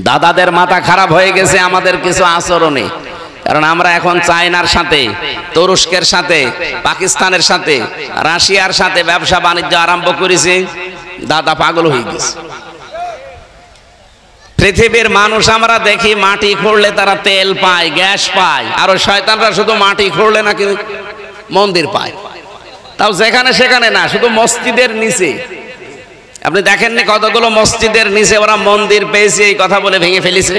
দাদাদের মাথা খারাপ হয়ে গেছে আমাদের কিছু আচরণে, কারণ আমরা এখন চায়নার সাথে, তুরস্কের সাথে, পাকিস্তানের সাথে, রাশিয়ার সাথে ব্যবসা বাণিজ্য আরম্ভ করেছি। দাদা পাগল হয়ে গেছে। পৃথিবীর মানুষ আমরা দেখি মাটি খুঁড়লে তারা তেল পায়, গ্যাস পায়, আর ওই শয়তানরা শুধু মাটি খুঁড়লে নাকি মন্দির পায়, তাও যেখানে সেখানে না, শুধু মসজিদের নিচে। আপনি দেখেননি কতগুলো মসজিদের নিচে ওরা মন্দির পেয়েছে, এই কথা বলে ভেঙে ফেলেছে।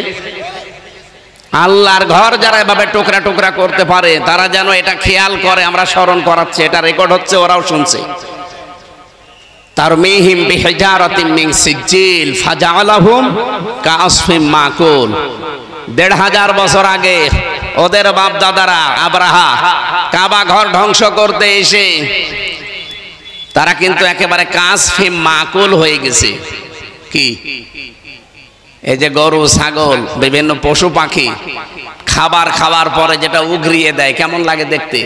আল্লাহর ঘর যারা এভাবে টুকরা টুকরা করতে পারে তারা যেন এটা খেয়াল করে, আমরা স্মরণ করাচ্ছি, এটা রেকর্ড হচ্ছে, ওরাও শুনছে। তারমিহিম বিহিজারাতিন মিন সিজ্জিল ফাজআলাহুম কাআসফিম মাকুল। ১৫০০ বছর আগে ওদের বাপ দাদারা আব্রাহা কাবা ঘর ধ্বংস করতে এসে তারা কিন্তু একেবারে কাসফিম মাকুল হয়ে গেছে। কি? এই যে গরু, ছাগল, বিভিন্ন পশু পাখি খাবার খাওয়ার পরে যেটা উগরিয়ে দেয়, কেমন লাগে দেখতে,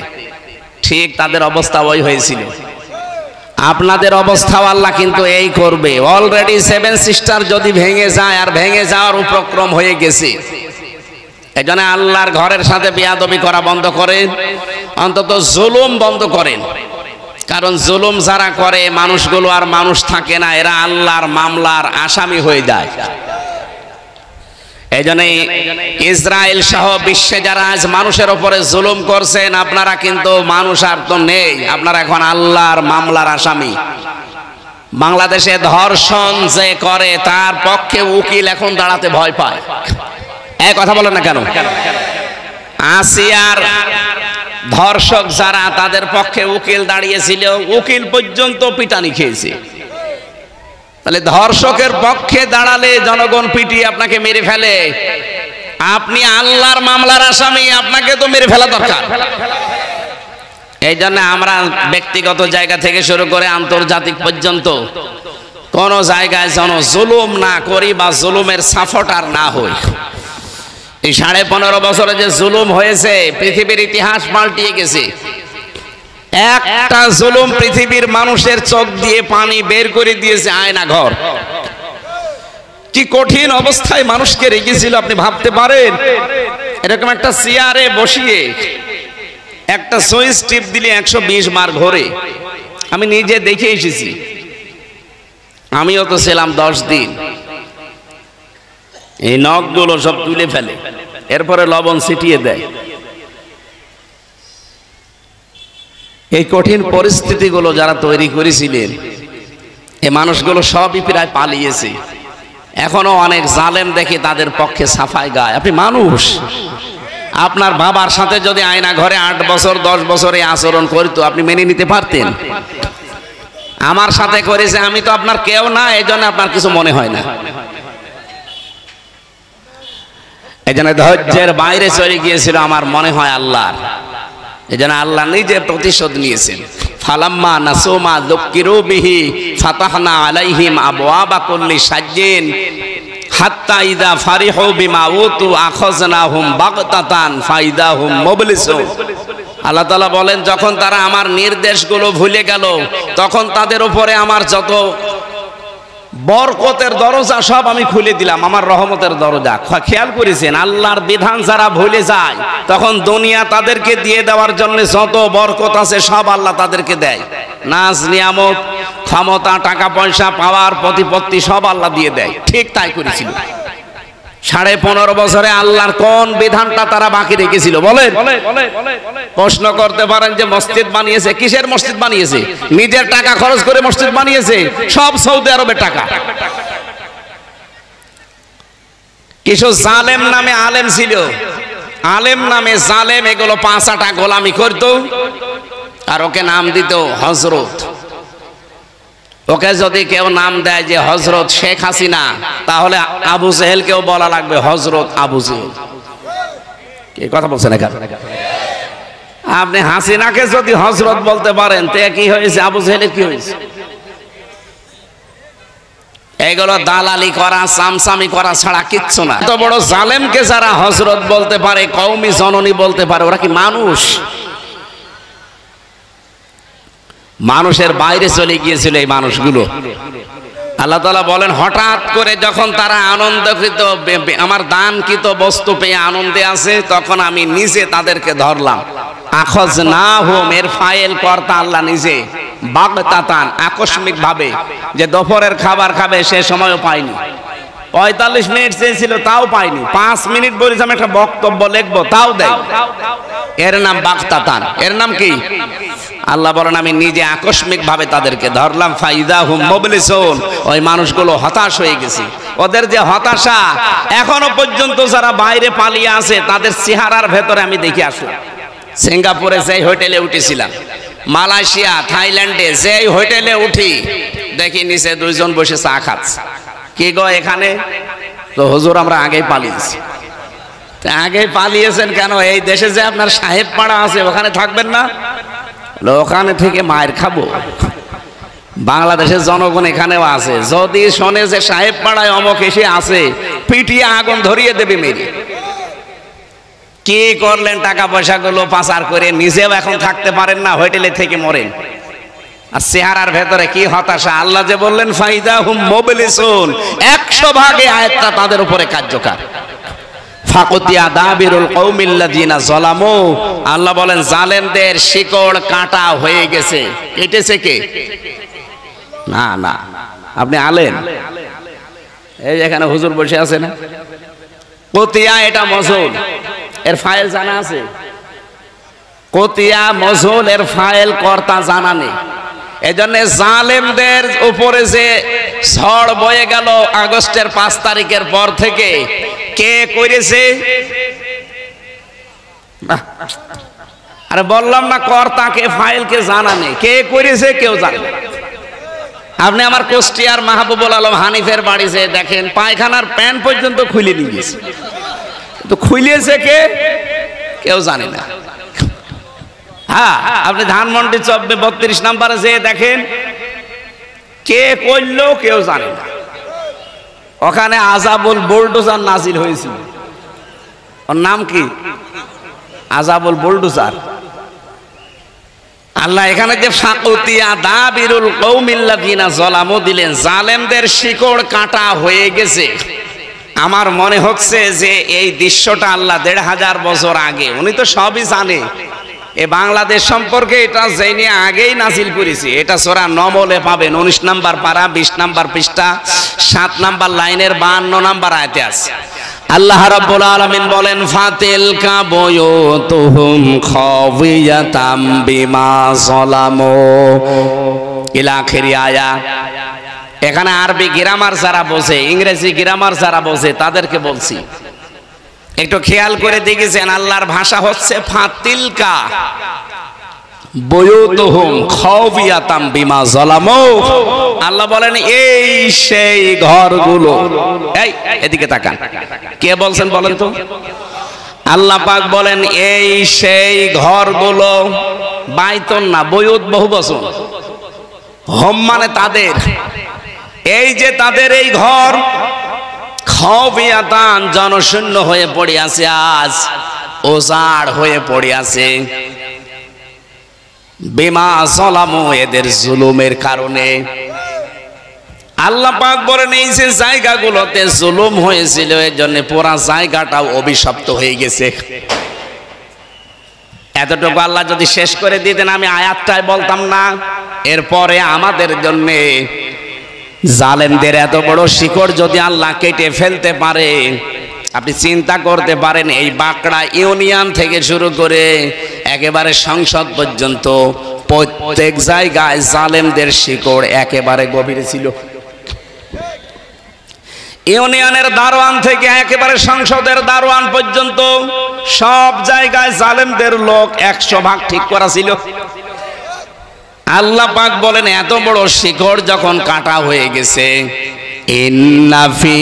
ঠিক তাদের অবস্থা ওই হয়েছিল। আপনাদের অবস্থাও আল্লাহ কিন্তু এই করবে। অলরেডি 7 সিস্টার যদি ভেঙে যায়, আর ভেঙে যাওয়ার উপক্রম হয়ে গেছে, এজন্য আল্লাহর ঘরের সাথে বেয়াদবি করা বন্ধ করেন, অন্তত জুলুম বন্ধ করেন। কারণ জুলুম যারা করে মানুষগুলো আর মানুষ থাকে না, এরা আল্লাহর মামলার আসামি হয়ে যায়। এই জন্য ইসরায়েল সহ বিশ্বে যারা আজ মানুষের উপরে জুলুম করছেন, আপনারা কিন্তু মানুষ আর তো নেই, আপনারা এখন আল্লাহর মামলার আসামি। বাংলাদেশে ধর্ষণ যে করে তার পক্ষে উকিল এখন দাঁড়াতে ভয় পায়। এই কথা বলেন না কেন? আসিয়ার ধর্ষক যারা, তাদের পক্ষে উকিল দাঁড়িয়েছিল, উকিল পর্যন্ত পিটানি খেয়েছে। তাহলে ধর্ষকের পক্ষে দাঁড়ালে জনগণ পিটিয়ে আপনাকে মেরে ফেলে, আপনি আল্লাহর মামলার আসামি, আপনাকে তো মেরে ফেলা দরকার। এই জন্য আমরা ব্যক্তিগত জায়গা থেকে শুরু করে আন্তর্জাতিক পর্যন্ত কোন জায়গায় যেন জুলুম না করি বা জুলুমের সাপোর্টার না হই। এই 15.5 বছরে যে জুলুম হয়েছে, পৃথিবীর ইতিহাস পাল্টিয়ে গেছে। একটা জুলুম পৃথিবীর মানুষের চোখ দিয়ে পানি বের করে দিয়েছে আয়না ঘর। কি কঠিন অবস্থায় মানুষকে রেখেছিল আপনি ভাবতে পারেন? এরকম একটা চেয়ারে বসিয়ে একটা সুইচ টিপ দিলে 120 বার ঘোরে। আমি নিজে দেখে এসেছি, আমিও তো ছিলাম 10 দিন। এই নখগুলো সব তুলে ফেলে, এরপরে লবণ ছিটিয়ে দেয়। এই কঠিন পরিস্থিতিগুলো যারা তৈরি করেছিলেন, এই মানুষগুলো সবই প্রায় পালিয়েছে। এখনো অনেক জালেম দেখে তাদের পক্ষে সাফাই গায়। আপনি মানুষ, আপনার বাবার সাথে যদি আয়না ঘরে 8 বছর 10 বছরে আচরণ করতো, আপনি মেনে নিতে পারতেন? আমার সাথে করেছে, আমি তো আপনার কেউ না, এই জন্য আপনার কিছু মনে হয় না। এই জন্য ধৈর্যের বাইরে চলে গিয়েছিল আমার মনে হয় আল্লাহর। এই জন্য আল্লাহ নিজে প্রতিশোধ নিয়েছেন। ফালাম্মা নাসুমা যুক্কিরু বিহি ফাতাহনা আলাইহিম আবওয়াবা কুল্লি শাজ্জিন হাত্তা ইযা ফারিহু বিমা উতু আখাযনাহুম বাগতাতান ফাইদাহুম মুবলিসুন। আল্লাহ তাআলা বলেন, যখন তারা আমার নির্দেশগুলো ভুলে গেল, তখন তাদের উপরে আমার যত বরকতের দরজা সব আমি খুলে দিলাম, আমার রহমতের দরজা। খেয়াল করেছেন, আল্লাহর বিধান যারা ভুলে যায়, তখন দুনিয়া তাদেরকে দিয়ে দেওয়ার জন্য যত বরকত আছে সব আল্লাহ তাদেরকে দেয়। নাজ নিয়ামত, ক্ষমতা, টাকা পয়সা, পাওয়ার, প্রতিপত্তি সব আল্লাহ দিয়ে দেয়। ঠিক তাই করেছিল। 15.5 বছরে আল্লাহর কোন বিধানটা তারা বাকি রেখেছিল বলেন? প্রশ্ন করতে পারেন যে মসজিদ বানিয়েছে, কিসের মসজিদ বানিয়েছে? নিজের টাকা খরচ করে মসজিদ বানিয়েছে, সব সৌদি আরবের টাকা। কিছু জালেম নামে আলেম ছিল, আলেম নামে জালেম, এগুলো 5 আটা গোলামি করত, আর ওকে নাম দিত হযরত। ওকে যদি কেউ নাম দেয় যে হযরত শেখ হাসিনা, তাহলে আবু জেহেলকেও বলা লাগবে হযরত আবু জেহেল। কি কথা বলছেন এখানে? আপনি হাসিনাকে যদি হযরত বলতে পারেন, তে কি হয়েছে? আবু জেহেলের কি হয়েছে? এগুলো দালালি করা, সামসামি করা ছাড়া কিচ্ছু না। এত বড় জালেমকে যারা হযরত বলতে পারে, কওমি জননী বলতে পারে, ওরা কি মানুষ? মানুষের বাইরে চলে গিয়েছিল এই মানুষগুলো। আল্লাহ তাআলা বলেন হঠাৎ করে যখন তারা আনন্দকৃত আমার দানকৃত বস্তু পেয়ে আনন্দে আছে, তখন আমি নিজে তাদেরকে ধরলাম। আখযনাহুম এর ফাইল কর্তা আল্লাহ নিজে, বাগতাতান আকস্মিক ভাবে, যে দুপুরের খাবার খাবে সে সময়ও পায়নি, 45 মিনিট চেয়েছিল তাও পায়নি, 5 মিনিট বলেছি আমি একটা বক্তব্য লিখবো তাও দেয়। এর নাম বাগতাতান। এর নাম কি? আল্লাহ বলেন আমি নিজে আকস্মিক ভাবে তাদেরকে ধরলাম। ফাইদাহুম মুবলিসুন, ওই মানুষগুলো হতাশ হয়ে গেছে। ওদের যে হতাশা এখনো পর্যন্ত যারা বাইরে পালিয়ে আছে তাদের চেহারার ভেতরে আমি দেখে আসলাম। সিঙ্গাপুরে যেই হোটেলে উঠেছিলাম, মালয়েশিয়া, থাইল্যান্ডে যেই হোটেলে উঠি দেখি নিচে দুইজন বসে চা খাচ্ছে। কি গো এখানে? তো হুজুর আমরা আগেই পালিয়েছি। আগে পালিয়েছেন কেন? এই দেশে যে আপনার সাহেব পাড়া আছে ওখানে থাকবেন না? ওখানে থেকে মায়ের খাবো। বাংলাদেশের জনগণ এখানেও আছে, যদি শোনে যে সাহেব পাড়ায় অমক এসে আছে পিটিয়ে আগুন ধরিয়ে দেবে মেরে। কি করলেন টাকা পয়সা গুলো পাচার করে, নিজেও এখন থাকতে পারেন না, হোটেলে থেকে মরেন। আর চেহারার ভেতরে কি হতাশা! আল্লাহ যে বললেন ফাইদাহুম মুবলিসুন, 100 ভাগে আয়াতটা তাদের উপরে কার্যকর। ফাকুতিয়া দাবিরুল কওমিল্লাযিনা যালামু, আল্লাহ বলেন জালেমদের শিকড় কাটা হয়ে গেছে। কেটেছে কে? না না, আপনি আলেম, এই এখানে হুজুর বসে আছে না? কতিয়া এটা মজুল, এর ফাইল জানা আছে? কতিয়া মজুল এর ফাইল কর্তা জানা নেই। এজন্য জালেমদের উপরে যে ঝড় বয়ে গেল আগস্টের 5 তারিখের পর থেকে, কে করেছে? আরে বললাম না কর্তাকে ফাইলকে জানা নেই, কে করেছে কেউ জানে না। আপনি আমার কুষ্টিয়ার মাহবুবুল আলম হানিফের বাড়ি যে দেখেন পায়খানার প্যান্ট পর্যন্ত খুলে নিয়ে গেছে, তো খুলেছে কে কেউ জানে না। হ্যাঁ, আপনি ধানমন্ডি চব্বে 32 নম্বরে যে দেখেন কে করলো কেউ জানে না। ওখানে আযাবুল বুলডোজার নাজিল হয়েছিল, ওর নাম কি? আযাবুল বুলডোজার। আল্লাহ এখানে যে ফাকুতিয়া দাবিরুল কওমিল্লাযিনা যালামু দিলেন, জালেমদের শিকড় কাটা হয়ে গেছে। আমার মনে হচ্ছে যে এই দৃশ্যটা আল্লাহ 1500 বছর আগে, উনি তো সবই জানে। এই বাংলাদেশ সম্পর্কে এটা জেনে আগেই নাজিল করেছি। এটা সূরা নমলে পাবেন, 19 নম্বর পারা, 20 নম্বর পৃষ্ঠা, 7 নম্বর লাইনের 52 নম্বর আয়াতে আছে। আল্লাহ রাব্বুল আলামিন বলেন ফাতিলকা বুয়ুতুহুম খাওয়িয়াতাম বিমা যালামু ইলা আখিরি আয়া। এখানে আরবি গ্রামার যারা বোঝে, ইংরেজি গ্রামার যারা বোঝে তাদেরকে বলছি, একটু খেয়াল করে দেখেছেন আল্লাহর ভাষা হচ্ছে ফাতিলকা বুয়ুতুহুম খাওয়িয়াতাম বিমা যালামু। আল্লাহ বলেন এই সেই ঘরগুলো, এই এদিকে তাকান, কে বলছেন বলেন তো? আল্লাহ পাক বলেন এই সেই ঘরগুলো, বাইতুন না বুয়ুত বহুবচন, হোম মানে তাদের, এই যে তাদের এই ঘর খাওয়িয়াতান জনশূন্য হয়ে পড়ে আছে, আজ ওজাড় হয়ে পড়ে আছে। বিমা যালামু এদের জুলুমের কারণে। আল্লাহ পাক বলেন এই যে জায়গাগুলোতে জুলুম হয়েছিল এর জন্য পুরা জায়গাটাও অভিশপ্ত হয়ে গেছে। এতটুকু আল্লাহ যদি শেষ করে দিতেন আমি আয়াতটাই বলতাম না। এরপরে আমাদের জন্য জালেমদের এত বড় শিকড় যদি আল্লাহ কেটে ফেলতে পারে, আপনি চিন্তা করতে পারেন এই বাঁকড়া ইউনিয়ন থেকে শুরু করে একেবারে সংসদ পর্যন্ত প্রত্যেক জায়গায় জালেমদের শিকড় একেবারে গভীরে ছিল। ইউনিয়নের দারোয়ান থেকে একেবারে সংসদের দারোয়ান পর্যন্ত সব জায়গায় জালেমদের লোক 100 ভাগ ঠিক করা ছিল। আল্লাহ পাক বলেন এত বড় শিকড় যখন কাটা হয়ে গেছে, ইন্না ফি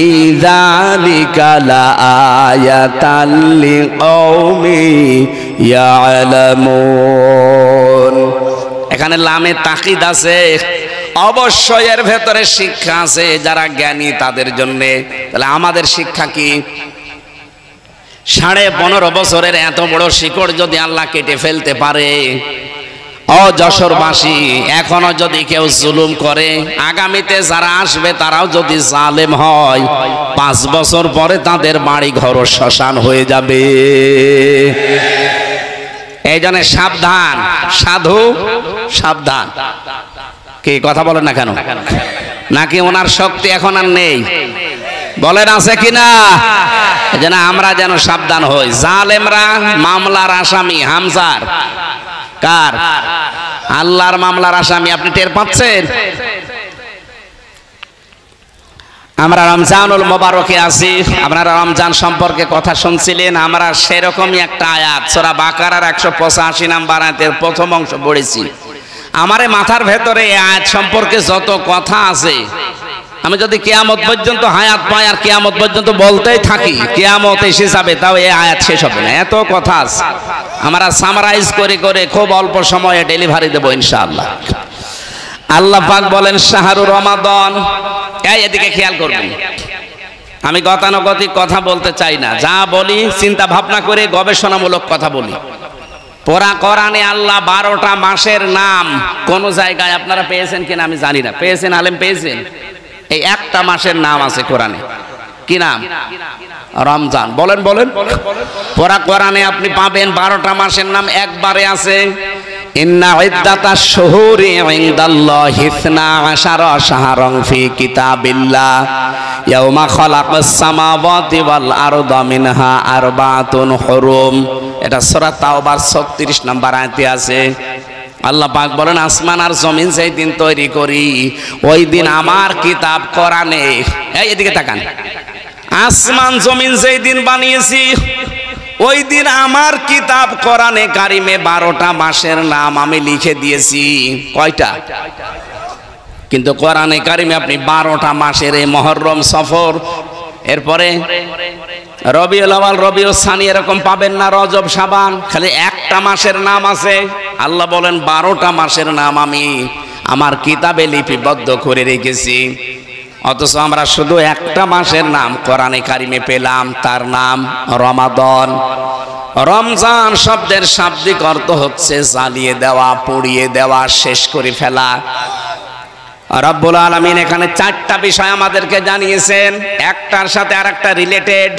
যালিকা লাআয়াতাল লিকওমি ইয়ালামুন। এখানে লামে তাকিদ আছে, অবশ্যই এর ভেতরে শিক্ষা আছে যারা জ্ঞানী তাদের জন্য। তাহলে আমাদের শিক্ষা কি? 15.5 বছরের এত বড় শিকড় যদি আল্লাহ কেটে ফেলতে পারে, ও যশোরবাসী, এখনো যদি কেউ জুলুম করে, আগামীতে যারা আসবে তারাও যদি জালেম হয়, 5 বছর পরে তাদের বাড়ি ঘর শ্মশান হয়ে যাবে। এই জন্য সাবধান, সাধু সাবধান। কি কথা বলেন না কেন? নাকি ওনার শক্তি এখন আর নেই? বলেন আছে কিনা? যেন আমরা যেন সাবধান হই। জালেমরা মামলার আসামি, হামজার কার? আল্লাহর মামলার আসামি। আপনি টের পাচ্ছেন? আমরা রমজানুল মোবারকে আছি, আপনারা রমজান সম্পর্কে কথা শুনছিলেন। আমরা সেরকমই একটা আয়াত সূরা বাকারার 185 নম্বর আয়াতের প্রথম অংশ পড়েছি। আমারে মাথার ভেতরে এই আয়াত সম্পর্কে যত কথা আছে, আমি যদি কিয়ামত পর্যন্ত হায়াত পাই আর কিয়ামত পর্যন্ত বলতেই থাকি, কিয়ামত এসে যাবে তাও এই আয়াত শেষ হবে না, এত কথা আছে। আমরা সামারাইজ করে করে খুব অল্প সময়ে ডেলিভারি দেব ইনশাআল্লাহ। আল্লাহ পাক বলেন শাহরুর রমাদান। এদিকে খেয়াল করবেন, আমি গতানুগতিক কথা বলতে চাই না, যা বলি চিন্তা ভাবনা করে গবেষণামূলক কথা বলি। পুরা কোরআনে আল্লাহ 12টা মাসের নাম কোন জায়গায় আপনারা পেয়েছেন কিনা আমি জানি না, পেয়েছেন? আলেম পেয়েছেন? এই একটা মাসের নাম আছে কোরআনে, কি নাম? রমজান। বলেন বলেন। পুরা কোরআনে আপনি পাবেন 12টা মাসের নাম একবারে আছে। ইন্না ইদ্দাতাশ শুহুরি ইনদাল্লাহি 12 শাহরান ফি কিতাবিল্লাহ ইয়াওমা খালাকাস সামাওয়াতি ওয়াল আরদা মিনহা আরবাতুন হুরুম। এটা সূরা তাওবার 36 নম্বর আয়াতে আছে। আল্লাহ পাক বলেন আসমান আর জমিন যেই দিন তৈরি করি, ওই দিন আমার কিতাব কোরআনে, এদিকে তাকান, আসমান জমিন যেই দিন বানিয়েছি ওই দিন আমার কিতাব কোরআনে কারিমে 12টা মাসের নাম আমি লিখে দিয়েছি। কয়টা? কিন্তু কোরআনে কারিমে আপনি 12টা মাসের, এই মুহররম, সফর, এরপরে রবিউল আউয়াল, রবিউল সানি এরকম পাবেন না, রজব, শাবান, খালি একটা মাসের নাম আছে। আল্লাহ বলেন 12টা মাসের নাম আমি আমার কিতাবে লিপিবদ্ধ করে রেখেছি, অথচ আমরা শুধু একটা মাসের নাম কোরআনে কারিমে পেলাম, তার নাম রমাদান। রমজান শব্দের শাব্দিক অর্থ হচ্ছে জ্বালিয়ে দেওয়া, পুড়িয়ে দেওয়া, শেষ করে ফেলা। রব্বুল আলামিন এখানে 4টা বিষয় আমাদেরকে জানিয়েছেন, একটার সাথে আরেকটা রিলেটেড।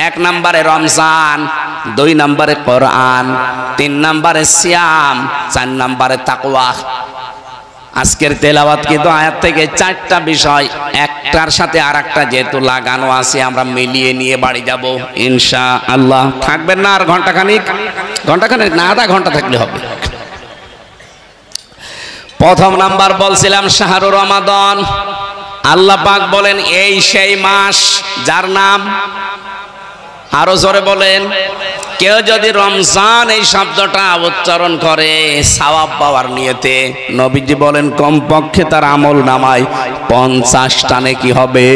1 নম্বরে রমজান, 2 নম্বরে কোরআন, 3 নম্বরে সিয়াম, 4 নম্বরে তাকওয়া। আজকের তেলাওয়াত কিন্তু আয়াত থেকে 4টা বিষয় একটার সাথে আরেকটা যেহেতু লাগানো আছে, আমরা মিলিয়ে নিয়ে বাড়ি যাব ইনশাআল্লাহ। থাকবেন না আর ঘন্টাখানিক না, আধা ঘন্টা থাকলে হবে। প্রথম নাম্বার বলছিলাম শাহরুর রমাদান। আল্লাহ পাক বলেন এই সেই মাস যার নাম, আরো জোরে বলেন, কেউ যদি রমজান এই শব্দটা উচ্চারণ করে সওয়াব পাওয়ার নিয়তে, নবীজি বলেন কমপক্ষে তার আমল নামায় 50টা নেকি হবে।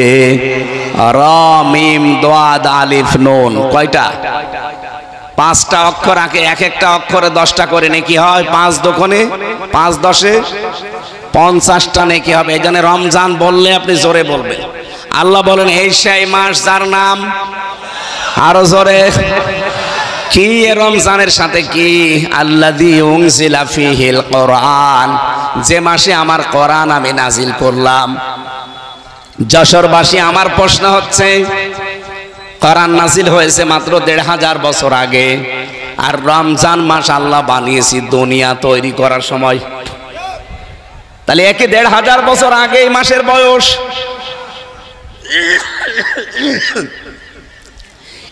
র মিম দাদ আলিফ নুন, কয়টা? 5টা অক্ষর আগে, এক একটা অক্ষরে 10টা করে নেকি হয়। 5 দোকানে 5 10-এ 50টা নেকি হবে। এই জন্য রমজান বললে আপনি জোরে বলবেন। আল্লাহ বলেন এই সেই মাস যার নাম, আরো জোরে, কি রমজানের সাথে কি? আল্লাযী উনজিলা ফীহিল কোরআন, যে মাসে আমার কোরআন আমি নাজিল করলাম। যশোরবাসী, আমার প্রশ্ন হচ্ছে, কোরআন নাজিল হয়েছে মাত্র 1500 বছর আগে, আর রমজান মাস আল্লাহ বানিয়েছি দুনিয়া তৈরি করার সময়। তাহলে একে 1500 বছর আগে এই মাসের বয়স।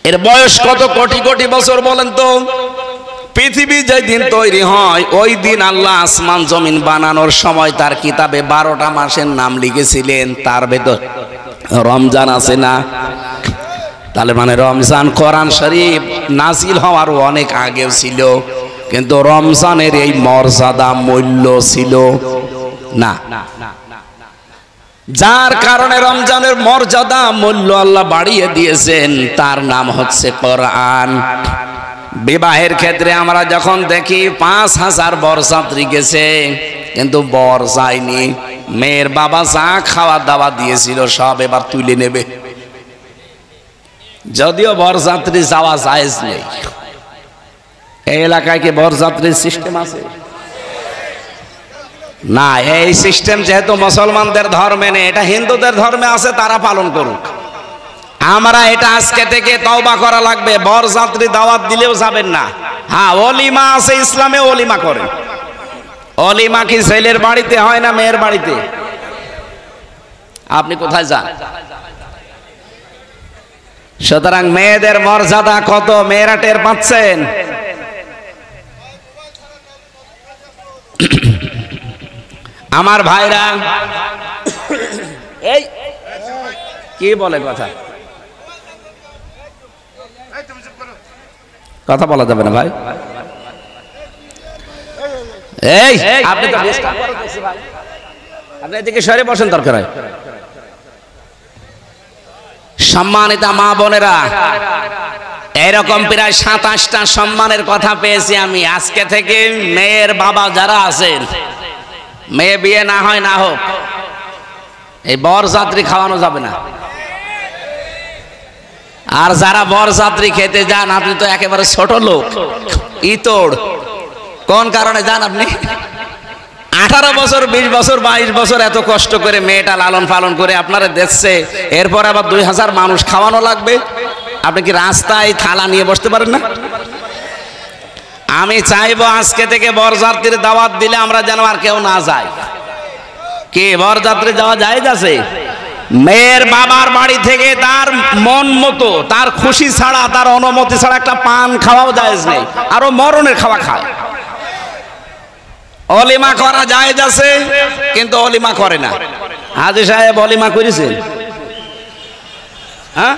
এর বয়স কত কোটি কোটি বছর বলেন তো? পৃথিবী যেই দিন তৈরি হয় ওই দিন আল্লাহ আসমান জমিন বানানোর সময় তার কিতাবে 12টা মাসের নাম লিখেছিলেন, তার ভেতর রমজান আছে না? তাহলে মানে রমজান কোরআন শরীফ নাজিল হওয়ার অনেক আগেও ছিল, কিন্তু রমজানের এই মর্যাদা মূল্য ছিল না। যার কারণে রমজানের মর্যাদা মূল্য আল্লাহ বাড়িয়ে দিয়েছেন, তার নাম হচ্ছে কোরআন। বিবাহের ক্ষেত্রে আমরা যখন দেখি 5000 বরযাত্রী গেছে, কিন্তু বর যায়নি, মেয়ের বাবা যা খাওয়া দাওয়া দিয়েছিল সব এবার তুলে নেবে। যদিও বরযাত্রী যাওয়া জায়েজ নেই। এই এলাকায় কি বরযাত্রীর সিস্টেম আছে? না, এই সিস্টেম যেহেতু মুসলমানদের ধর্মে নেই, এটা হিন্দুদের ধর্মে আছে, তারা পালন করুক। আমরা এটা আজকে থেকে তওবা করা লাগবে। বরযাত্রী দাওয়াত দিলেও যাবেন না। হ্যাঁ, ওলিমা আছে ইসলামে, ওলিমা করেন। ওলিমা কি ছেলের বাড়িতে হয় না মেয়ের বাড়িতে? আপনি কোথায় যান? সুতরাং মেয়েদের মর্যাদা কত মেয়েরা টের পাচ্ছেন? আমার ভাইরা, এই কি বলে কথা কথা বলা যাবে না ভাই। এই আপনি তো ডিস্টার্ব করতেছেন ভাই, আপনি এদিকে সরে বসেন দরকার হয়। সম্মানিতা মা বোনেরা, এরকম প্রায় 27টা সম্মানের কথা পেয়েছি আমি। আজকে থেকে মেয়ের বাবা যারা আছেন, মেয়ে বিয়ে না হয় না হোক, এই বরযাত্রী খাওয়ানো যাবে না। আর যারা বরযাত্রী খেতে যান, আপনি তো একেবারে ছোট লোক, ইতর। কোন কারণে যান আপনি? 18 বছর, 20 বছর, 22 বছর এত কষ্ট করে মেয়েটা লালন পালন করে আপনারা দেখছে, এরপর আবার 2000 মানুষ খাওয়ানো লাগবে। আপনি কি রাস্তায় থালা নিয়ে বসতে পারেন না? আমি চাইবো আজকে থেকে বরযাত্রীর দাওয়াত দিলে আমরা যেন আর কেউ না যায়। কি বরযাত্রী যাওয়া যায়? আছে মেয়ের বাবার বাড়ি থেকে তার মন মতো, তার খুশি ছাড়া, তার অনুমতি ছাড়া একটা পান খাওয়াও জায়েজ নেই। আরো মরণের খাওয়া খায়। অলিমা করা জায়েজ আছে, কিন্তু অলিমা করে না। হাজী সাহেব অলিমা করেছেন? হ্যাঁ,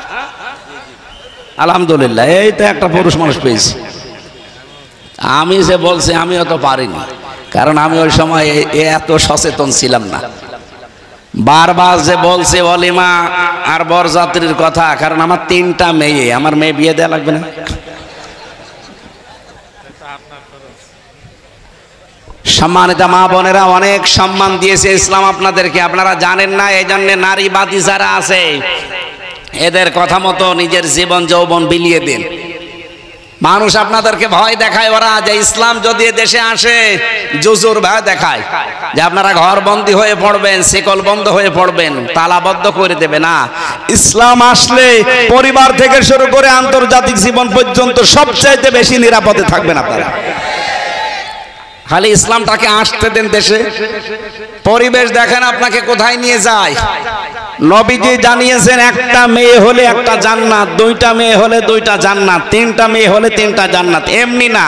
আলহামদুলিল্লাহ, এই তো একটা পুরুষ মানুষ পেয়েছি। আমি যে বলছি, আমিও তো পারিনি, কারণ আমি ওই সময় এত সচেতন ছিলাম না। বারবার যে বলছে অলিমা আর বরযাত্রীর কথা, কারণ আমার 3টা মেয়ে, আমার মেয়ে বিয়ে দেওয়া লাগবে না? সম্মানিত মা বোনেরা, অনেক সম্মান দিয়েছে ইসলাম আপনাদেরকে, আপনারা জানেন না। এই জন্য নারীবাদী যারা আছে, এদের কথা মতো নিজের জীবন যৌবন বিলিয়ে দিন। মানুষ আপনাদেরকে ভয় দেখায়, ওরা যে ইসলাম যদি দেশে আসে জুজুর ভয় দেখায় যে আপনারা ঘর বন্দী হয়ে পড়বেন, শিকল বন্ধ হয়ে পড়বেন, তালাবদ্ধ করে দেবে। না, ইসলাম আসলে পরিবার থেকে শুরু করে আন্তর্জাতিক জীবন পর্যন্ত সবচাইতে বেশি নিরাপদে থাকবেন আপনারা। খালি ইসলামটাকে আসতে দেন দেশে। পরিবেশ দেখেন আপনাকে কোথায় নিয়ে যায়। নবীজি জানিয়েছেন, একটা মেয়ে হলে একটা জান্নাত, 2টা মেয়ে হলে 2টা জান্নাত, 3টা মেয়ে হলে 3টা জান্নাত। এমনি না,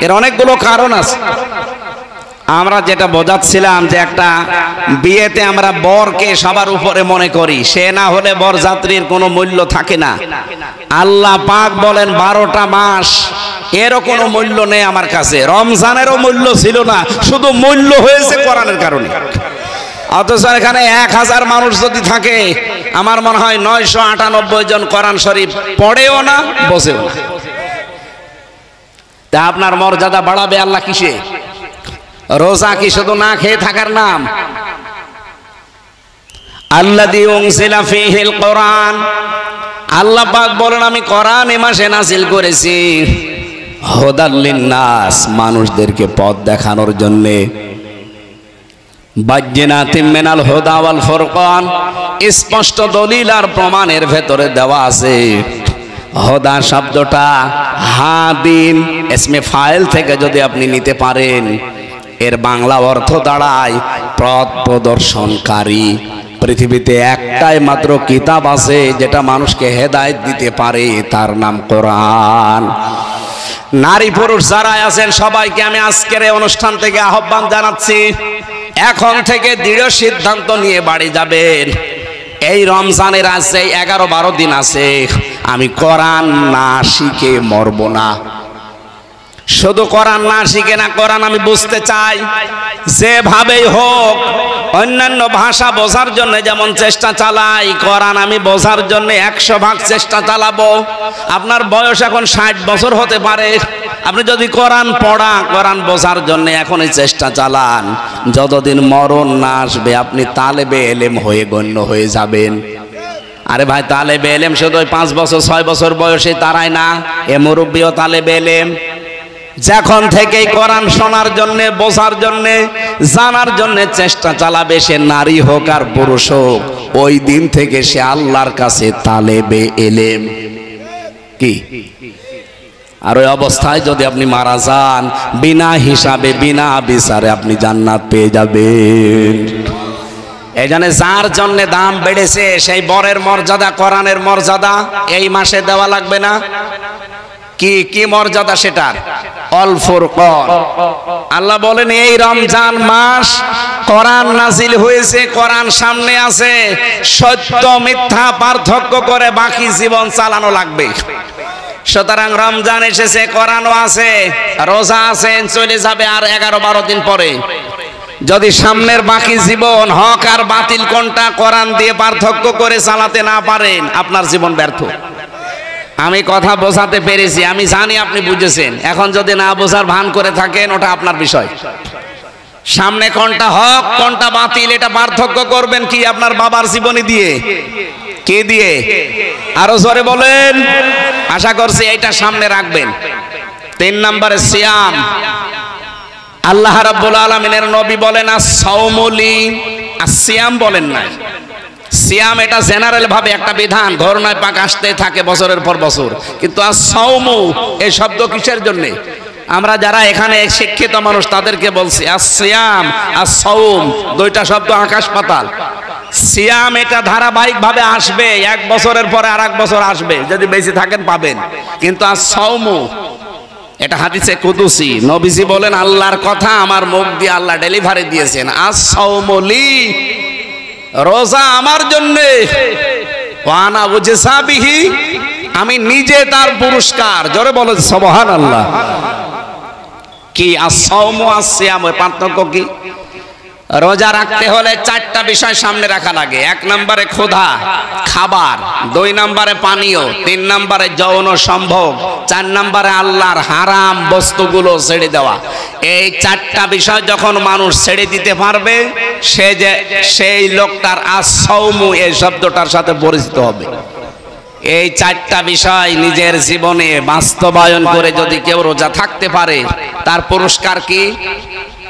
এর অনেকগুলো কারণ আছে। আমরা যেটা বোঝাচ্ছিলাম যে একটা বিয়েতে আমরা বরকে সবার উপরে মনে করি, সে না হলে বরযাত্রীর কোনো মূল্য থাকে না। আল্লাহ পাক বলেন 12টা মাস, এরও কোনো মূল্য নেই আমার কাছে। রমজানেরও মূল্য ছিল না, শুধু মূল্য হয়েছে কোরআনের কারণে। অথচ এখানে 1000 মানুষ যদি থাকে, আমার মনে হয় 998 জন কোরআন শরীফ পড়েও না, বসেও না। তা আপনার মর্যাদা বাড়াবে আল্লাহ কিসে? রোজা কি শুধু না খেয়ে থাকার নাম? আল্লাযী উনজিলা ফীহিল কোরআন, আল্লাহ পাক বলেন আমি কোরআন এ মাসে নাযিল করেছি হুদাল লিন্নাস, মানুষদেরকে পথ দেখানোর জন্য। বায়্যিনাতিম মিনাল হুদা ওয়াল ফুরকান, স্পষ্ট দলিল আর প্রমাণের ভেতরে দেওয়া আছে। হুদা শব্দটা হাদিন ইসমে ফাইল থেকে যদি আপনি নিতে পারেন, এর বাংলা অর্থ দাঁড়ায় পথ প্রদর্শনকারী। পৃথিবীতে একটাই মাত্র কিতাব আছে যেটা মানুষকে হেদায়েত দিতে পারে, তার নাম কোরআন। নারী পুরুষ যারা আছেন সবাইকে আমি আজকের এই অনুষ্ঠান থেকে আহ্বান জানাচ্ছি, এখন থেকে দৃঢ় সিদ্ধান্ত নিয়ে বাড়ি যাবেন। এই রমজানের আছে 11-12 দিন আছে, আমি কোরআন না শিখে মরব না। শুধু কোরআন না শিখে না, কোরআন আমি বুঝতে চাই। যেভাবেই হোক অন্যান্য ভাষা বোঝার জন্য যেমন চেষ্টা চালাই, কোরআন আমি বোঝার জন্য 100 ভাগ চেষ্টা চালাবো। আপনার বয়স এখন 60 বছর হতে পারে, আপনি যদি কোরআন পড়া, কোরআন বোঝার জন্য এখনই চেষ্টা চালান, যতদিন মরণ না আসবে আপনি তালেবে এলেম হয়ে গণ্য হয়ে যাবেন। আরে ভাই, তালেবে এলেম শুধু 5 বছর 6 বছর বয়সে তারাই না, এ মুরব্বিও তালেবে এলেম। যখন থেকেই কোরআন শোনার জন্য, বোঝার জন্য, জানার জন্য চেষ্টা চালাবে, সে নারী হোক আর পুরুষ হোক, ওই দিন থেকে সে আল্লাহর কাছে তালেবে এলেম। কি? আর ওই অবস্থায় যদি আপনি মারা যান, বিনা হিসাবে বিনা বিচারে আপনি জান্নাত পেয়ে যাবেন। এই জন্য যার জন্য দাম বেড়েছে সেই বরের মর্যাদা, কোরআনের মর্যাদা এই মাসে দেওয়া লাগবে না? কি কি মর্যাদা সেটার? অল ফুরকান। আল্লাহ বলেন এই রমজান মাস কোরআন নাজিল হয়েছে, কোরআন সামনে আছে, সত্য মিথ্যা পার্থক্য করে বাকি জীবন চালানো লাগবে। সুতরাং রমজান এসেছে, কোরআনও আছে, রোজা আছেন, চলে যাবে আর 11-12 দিন পরে। যদি সামনের বাকি জীবন হক আর বাতিল কোনটা কোরআন দিয়ে পার্থক্য করে চালাতে না পারেন, আপনার জীবন ব্যর্থ। আমি কথা বোঝাতে পেরেছি, আমি জানি আপনি বুঝেছেন। এখন যদি না বোঝার ভান করে থাকেন, ওটা আপনার বিষয়। সামনে কোনটা হক কোনটা বাতিল এটা পার্থক্য করবেন কি? আপনার বাবার জীবনী দিয়ে। কে দিয়ে? আরো জোরে বলেন। আশা করছি এইটা সামনে রাখবেন। 3 নম্বরে সিয়াম। আল্লাহ রাব্বুল আলামিনের নবী বলেন as-সাওমুলি, as-সিয়াম বলেন না। সিয়াম এটা জেনারেল ভাবে একটা বিধান, ধরনায় পাক আসতে থাকে বছরের পর বছর। কিন্তু as-সাওমু এই শব্দ কিসের জন্য? আমরা যারা এখানে শিক্ষিত মানুষ তাদেরকে বলছি as-সিয়াম as-সাওম দুইটা শব্দ আকাশ পাতাল। সিয়াম এটা ধারাবাহিক ভাবে আসবে, 1 বছরের পরে আরেক বছর আসবে, যদি বেঁচে থাকেন পাবেন। কিন্তু as-সাওমু এটা হাদিসে কুদুসি, নবীজি বলেন আল্লাহর কথা আমার মুখ দিয়ে আল্লাহ ডেলিভারি দিয়েছেন। as-সাওমুলি, রোজা আমার জন্য, ওয়া আনা উজসাবিহি, আমি নিজে তার পুরস্কার। জোরে বলেন সুবহানাল্লাহ। কি as-সাওমু as-সিয়াম এর পার্থক্য কি? রোজা রাখতে হলে 4টা বিষয় সামনে রাখা লাগে। 1 নম্বরে ক্ষুধা, খাবার, 2 নম্বরে পানীয়, 3 নম্বরে যৌন সম্ভোগ, 4 নম্বরে আল্লাহর হারাম বস্তুগুলো ছেড়ে দেওয়া। এই 4টা বিষয় যখন মানুষ ছেড়ে দিতে পারবে, সে যে সেই লোকটার as-সাওমু এই শব্দটার সাথে পরিচিত হবে। এই 4টা বিষয় নিজের জীবনে বাস্তবায়ন করে যদি কেউ রোজা থাকতে পারে, তার পুরস্কার কি?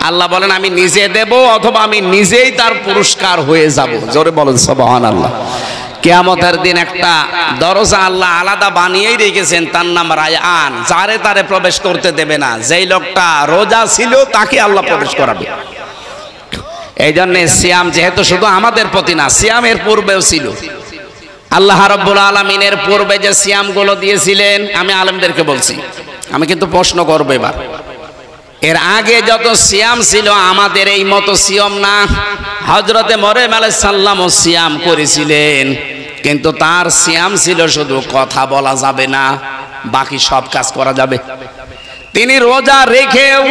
আল্লাহ বলেন আমি নিজে দেব, অথবা আমি নিজেই তার পুরস্কার হয়ে যাব। জোরে বলেন সুবহানাল্লাহ। কিয়ামতের দিন একটা দরজা আল্লাহ আলাদা বানিয়েই রেখেছেন, তার নাম রায়আন। যারে তারে প্রবেশ করতে দেবে না, যেই লোকটা রোজা ছিল তাকে আল্লাহ প্রবেশ করাবে। এই জন্য সিয়াম যেহেতু শুধু আমাদের প্রতি না, সিয়ামের পূর্বেও ছিল। আল্লাহ রাব্বুল আলামিনের পূর্বে যে সিয়ামগুলো দিয়েছিলেন, আমি আলেমদেরকে বলছি, আমি কিন্তু প্রশ্ন করব এবার, এর আগে যত সিয়াম ছিল আমাদের এই মতো সিয়াম না। হযরতে মরিয়ম আলাইহিস সালামও সিয়াম করেছিলেন, কিন্তু তার সিয়াম ছিল শুধু কথা বলা যাবে না, বাকি সব কাজ করা যাবে। তিনি রোজা রেখেও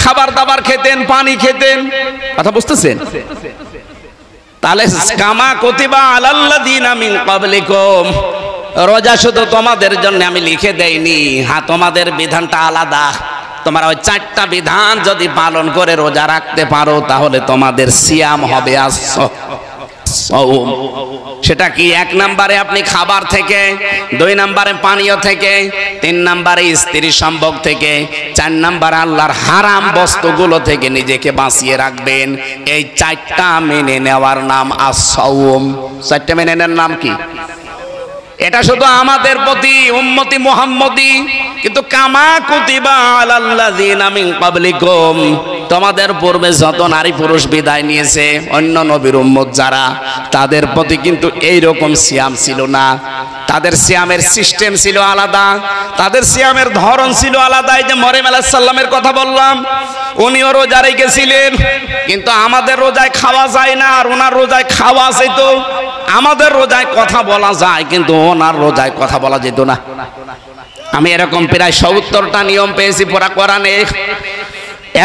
খাবার দাবার খেতেন, পানি খেতেন। কথা বুঝতেছেন? তাহলে কামা কুতিবা আলাল্লাযিনা মিন ক্বাবলিকুম, রোজা শুধু তোমাদের জন্য আমি লিখে দেইনি, হ্যাঁ তোমাদের বিধানটা আলাদা। তোমরা ওই 4টা বিধান যদি পালন করে রোজা রাখতে পারো, তাহলে তোমাদের সিয়াম হবে as-সাওম। সেটা কি? 1 নম্বরে আপনি খাবার থেকে, 2 নম্বরে পানীয় থেকে, 3 নম্বরে স্ত্রী সম্ভোগ থেকে, 4 নম্বরে আল্লাহর হারাম বস্তুগুলো থেকে নিজেকে বাঁচিয়ে রাখবেন। এই 4টা মেনে নেওয়ার নাম as-সাওম। 4টা মেনে নেওয়ার নাম কি? এটা শুধু আমাদের প্রতি উম্মতি মুহাম্মদি। কিন্তু কামা কুতিবা আলাল্লাযিনা মিন ক্বাবলিকুম, তোমাদের পূর্বে যত নারী পুরুষ বিদায় নিয়েছে, অন্য নবীর উম্মত যারা, তাদের প্রতি কিন্তু এই রকম সিয়াম ছিল না। তাদের সিয়ামের সিস্টেম ছিল আলাদা, তাদের সিয়ামের ধরন ছিল আলাদা। এই যে মরিয়ম আলাইহিস সালামের কথা বললাম, উনিও রোজা রেখেছিলেন, কিন্তু আমাদের রোজায় খাওয়া যায় না, আর ওনার রোজায় খাওয়া যেত। আমাদের রোজায় কথা বলা যায়, কিন্তু ওনার রোজায় কথা বলা যেত না। আমি এরকম প্রায় 70টা নিয়ম পেয়েছি পুরা কোরআনে।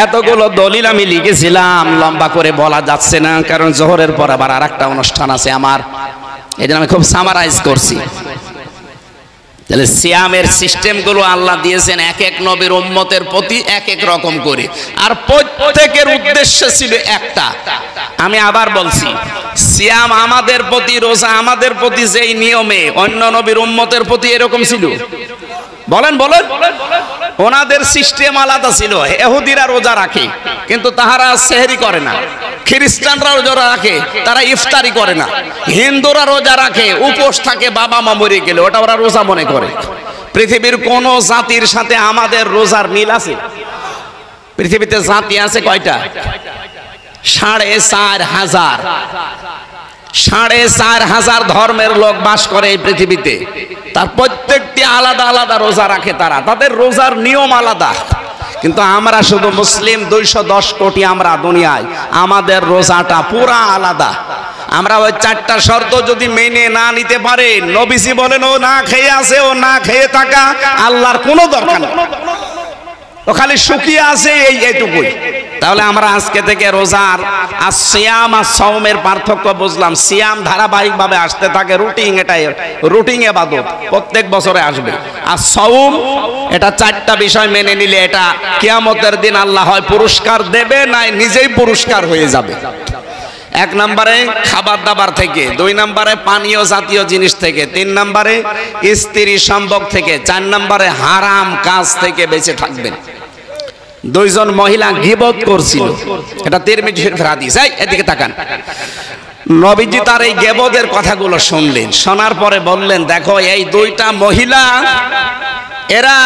এতগুলো দলিল আমি লিখেছিলাম, লম্বা করে বলা যাচ্ছে না, কারণ জোহরের পর আবার আরেকটা অনুষ্ঠান আছে আমার, এই জন্য আমি খুব সামারাইজ করছি। তাহলে সিয়ামের সিস্টেমগুলো আল্লাহ দিয়েছেন এক এক নবীর উম্মতের প্রতি এক এক রকম করে, আর প্রত্যেকের উদ্দেশ্য ছিল একটা। আমি আবার বলছি, সিয়াম আমাদের প্রতি, রোজা আমাদের প্রতি যেই নিয়মে, অন্য নবীর উম্মতের প্রতি এরকম ছিল। বলেন বলেন। ওনাদের সিস্টেম আলাদা ছিল। ইহুদিরা রোজা রাখে কিন্তু তাহারা সেহরি করে না, খ্রিস্টানরা রোজা রাখে তারা ইফতারি করে না, হিন্দুরা রোজা রাখে উপোস থাকে বাবা মা মরে গেলে, ওটা ওরা রোজা মনে করে। পৃথিবীর কোন জাতির সাথে আমাদের রোজার মিল আছে? পৃথিবীতে জাতি আছে কয়টা? 4,500। 4,500 ধর্মের লোক বাস করে এই পৃথিবীতে। তার প্রত্যেকটি আলাদা আলাদা রোজা রাখে, তারা তাদের রোজার নিয়ম আলাদা। কিন্তু আমরা শুধু মুসলিম 210 কোটি আমরা দুনিয়ায়, আমাদের রোজাটা পুরা আলাদা। আমরা ওই 4টা শর্ত যদি মেনে না নিতে পারে, নবীজি বলেন ও না খেয়ে আছে, ও না খেয়ে থাকা আল্লাহর কোনো দরকার নেই, ও খালি শুকিয়ে আছে এইটুকুই। তাহলে আমরা আজকে থেকে রোজার আর সিয়াম আর সাওমের পার্থক্য বুঝলাম। সিয়াম ধারাবাহিকভাবে আসতে থাকে, রুটিন, এটাই রুটিন ইবাদত, প্রত্যেক বছরে আসবে। আর সাওম এটা 4টা বিষয় মেনে নিলে এটা কিয়ামতের দিন আল্লাহ হয় পুরস্কার দেবে, না নিজেই পুরস্কার হয়ে যাবে। 1 নম্বরে খাবার দাবার থেকে, 2 নম্বরে পানীয় জাতীয় জিনিস থেকে, 3 নম্বরে স্ত্রী সম্ভোগ থেকে, 4 নম্বরে হারাম কাজ থেকে বেঁচে থাকবেন। 2 জন মহিলা গীবত করছিল, এটা তিরমিজি শরীফের হাদিস। এদিকে তাকান। নবীজি তার এই গীবতের কথাগুলো শুনলেন, শোনার পরে বললেন দেখো এই 2টা মহিলা এরা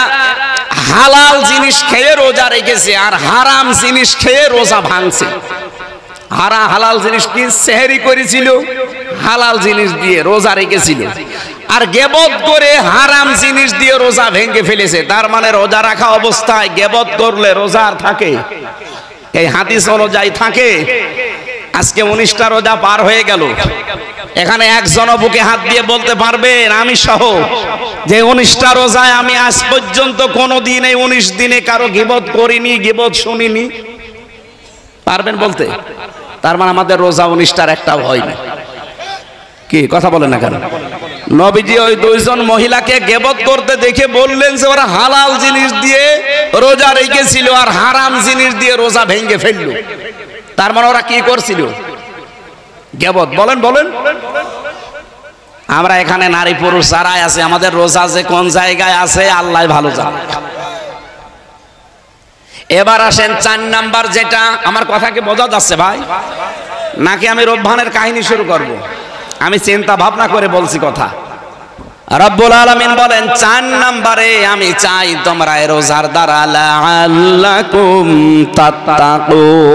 হালাল জিনিস খেয়ে রোজা রেখেছে আর হারাম জিনিস খেয়ে রোজা ভাঙছে। হালাল জিনিস কি? সেহরি করেছিল, হালাল জিনিস দিয়ে রোজা রেখেছিল, আর গীবত করে হারাম জিনিস দিয়ে রোজা ভেঙে ফেলেছে। তার মানে রোজা রাখা অবস্থায় গীবত করলে রোজা আর থাকে? এই হাদিস অনুযায়ী থাকে। আজকে 19টা রোজা পার হয়ে গেল, এখানে একজনও বুকে হাত দিয়ে বলতে পারবেন আমি সহ যে 19টা রোজায় আমি আজ পর্যন্ত কোনোদিন এই 19 দিনে কারো গীবত করিনি, গীবত শুনিনি? পারবেন বলতে? তার মানে আমাদের রোজা 19টার একটাও হয়নি। কি কথা বলেন না কেন? নবীজি ওই 2 জন মহিলাকে গীবত করতে দেখে বললেন যে ওরা হালাল জিনিস দিয়ে রোজা রেখেছিল আর হারাম জিনিস দিয়ে রোজা ভেঙে ফেলল। তার মানে ওরা কি করছিল? গীবত। বলেন বলেন। আমরা এখানে নারী পুরুষ যারাই আছে, আমাদের রোজা যে কোন জায়গায় আছে আল্লাহ ভালো জানে। এবার আসেন 4 নাম্বার, যেটা আমার কথা কি বোঝা যাচ্ছে ভাই, নাকি আমি রব্বানের কাহিনী শুরু করব? আমি চিন্তা ভাবনা করে বলছি কথা। রব্বুল আলামিন বলেন 4 নম্বরে আমি চাই তোমরা এই রোজার দ্বারা লাআল্লাকুম তাত্তাকুন,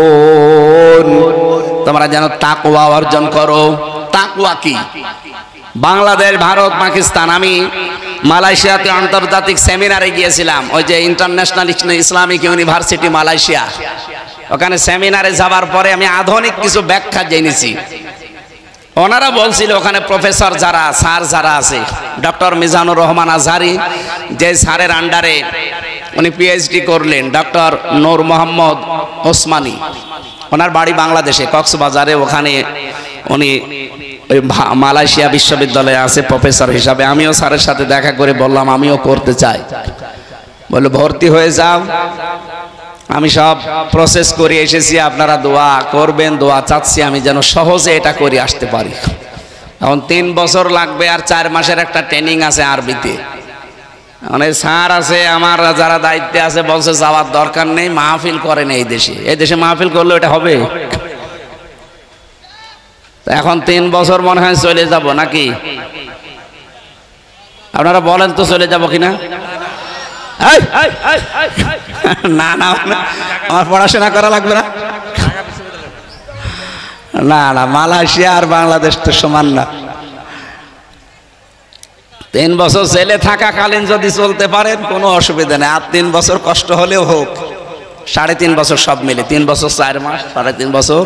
তোমরা যেন তাকওয়া অর্জন করো। তাকওয়া কি? বাংলাদেশ, ভারত, পাকিস্তান, আমি মালয়েশিয়াতে আন্তর্জাতিক সেমিনারে গিয়েছিলাম, ওই যে ইন্টারন্যাশনাল ইসলামিক ইউনিভার্সিটি মালয়েশিয়া, ওখানে সেমিনারে যাওয়ার পরে আমি আধুনিক কিছু ব্যাখ্যা জেনেছি। ওনারা বলছিল ওখানে প্রফেসর যারা, স্যার যারা আছে, ডক্টর মিজানুর রহমান আজহারি যে স্যারের আন্ডারে উনি পিএইচডি করলেন, ডক্টর নূর মোহাম্মদ ওসমানী, ওনার বাড়ি বাংলাদেশে কক্সবাজারে, ওখানে উনি ওই মালয়েশিয়া বিশ্ববিদ্যালয়ে আছে প্রফেসর হিসাবে। আমিও স্যারের সাথে দেখা করে বললাম আমিও করতে চাই। বললো ভর্তি হয়ে যাও, আমি সব প্রসেস করে এসেছি, আপনারা দোয়া করবেন, দোয়া চাচ্ছি আমি যেন সহজে এটা করে আসতে পারি। এখন 3 বছর লাগবে আর 4 মাসের একটা ট্রেনিং আছে আরবিতে। অনেক স্যার আছে আমার যারা দায়িত্বে আছে বলছে যাওয়ার দরকার নেই, মাহফিল করেন এই দেশে, এই দেশে মাহফিল করলে এটা হবে? এখন 3 বছর মনে হয় চলে যাব নাকি? আপনারা বলেন তো চলে যাব কিনা? না না, আমার পড়াশোনা করা লাগবে না। না না, মালয়েশিয়া আর বাংলাদেশ তো সমান না। 3 বছর জেলে থাকাকালীন যদি চলতে পারেন কোনো অসুবিধা নেই, আর 3 বছর কষ্ট হলেও হোক, 3.5 বছর সব মিলে, 3 বছর 4 মাস, 3.5 বছর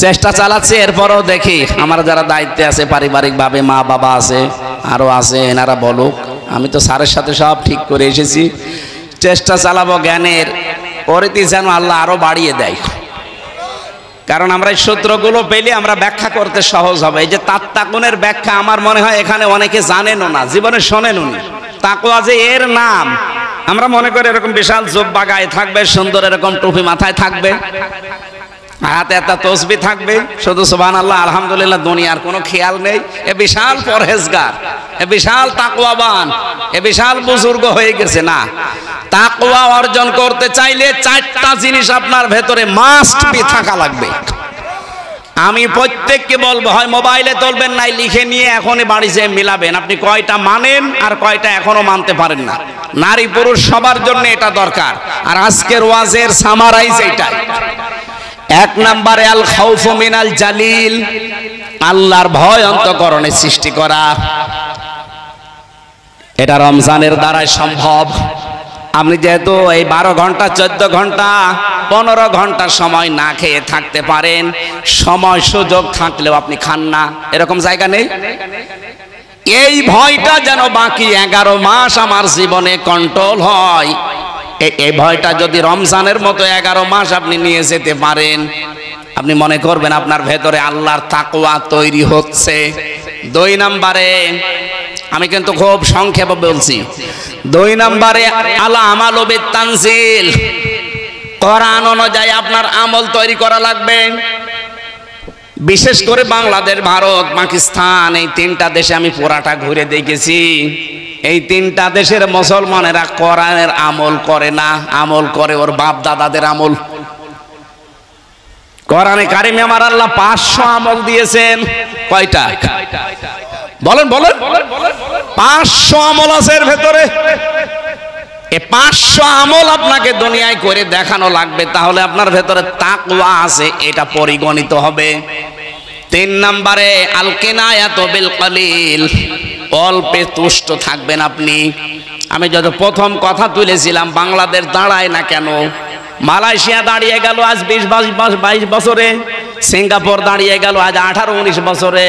চেষ্টা চালাচ্ছি। এরপরও দেখি আমার যারা দায়িত্বে আছে পারিবারিকভাবে, মা বাবা আছে, আরও আছে, এনারা বলুক। আমি তো স্যারের সাথে সব ঠিক করে এসেছি, চেষ্টা চালাবো জ্ঞানের পরিধি যেন আল্লাহ আরো বাড়িয়ে দেয়। কারণ আমরা এই সূত্রগুলো পেলে আমরা ব্যাখ্যা করতে সহজ হবে। এই যে তাত্তাকুনের ব্যাখ্যা আমার মনে হয় এখানে অনেকে জানেনও না, জীবনে শোনেনও না। তাকওয়া যে এর নাম, আমরা মনে করি এরকম বিশাল জুব্বা গায়ে থাকবে, সুন্দর এরকম টুপি মাথায় থাকবে, হাতে একটা তসবিহ থাকবে, শুধু সুবহানাল্লাহ আলহামদুলিল্লাহ, দুনিয়ার কোনো খেয়াল নেই। এ বিশাল পরহেজগার, এ বিশাল তাকওয়াবান, এ বিশাল বুজুর্গ হয়ে গেছে। না, তাকওয়া অর্জন করতে চাইলে চারটা জিনিস আপনার ভেতরে মাস্ট বি থাকা লাগবে। আমি প্রত্যেককে বলবো, হয় মোবাইলে তুলবেন, নাই লিখে নিয়ে এখনই বাড়ি যেয়ে মিলাবেন আপনি কয়টা মানেন আর কয়টা এখনো মানতে পারেন না। নারী পুরুষ সবার জন্য এটা দরকার। আর আজকের ওয়াজের সামারাইজ এইটাই। এক নম্বরে আল খাউফু মিনাল জালিল, আল্লাহর ভয় অন্তঃকরণে সৃষ্টি করা। এটা রমজানের দ্বারাই সম্ভব। আপনি যেহেতু এই 12 ঘন্টা 14 ঘন্টা 15 ঘন্টা সময় না খেয়ে থাকতে পারেন, সময় সুযোগ থাকলেও আপনি খান না, এরকম জায়গা নেই। এই ভয়টা যেন বাকি 11 মাস আমার জীবনে কন্ট্রোল হয়, এই ভয়টা যদি রমজানের মতো 11 মাস আপনি নিয়ে যেতে পারেন, আপনি মনে করবেন আপনার ভেতরে আল্লাহর তাকওয়া তৈরি হচ্ছে। 2 নম্বরে, আমি কিন্তু খুব সংক্ষেপে বলছি, 2 নম্বরে আল আমালু বিত-তানজিল, কোরআন অনুযায়ী আপনার আমল তৈরি করা লাগবে। বিশেষ করে বাংলাদেশ, ভারত, পাকিস্তান, এই 3টা দেশে আমি পুরাটা ঘুরে দেখেছি। এই 3টা দেশের মুসলমানেরা কোরআনের আমল করে না, আমল করে ওর বাপ দাদাদের আমল। কোরআনে কারিমে আমার আল্লাহ 500 আমল দিয়েছেন। কয়টা? বলেন বলেন। 500 আমল আছে এর ভেতরে। এই 500 আমল আপনাকে দুনিয়ায় করে দেখানো লাগবে, তাহলে আপনার ভেতরে তাকওয়া আছে, এটা পরিগণিত হবে। 3 নম্বরে আল কিনায়াতু বিল কলিল, অল্পে তুষ্ট থাকবেন আপনি। আমি যত প্রথম কথা তুলেছিলাম, বাংলাদেশ দাঁড়ায় না কেন? মালয়েশিয়া দাঁড়িয়ে গেল আজ 20-22 বছরে, সিঙ্গাপুর দাঁড়িয়ে গেল আজ 18-19 বছরে,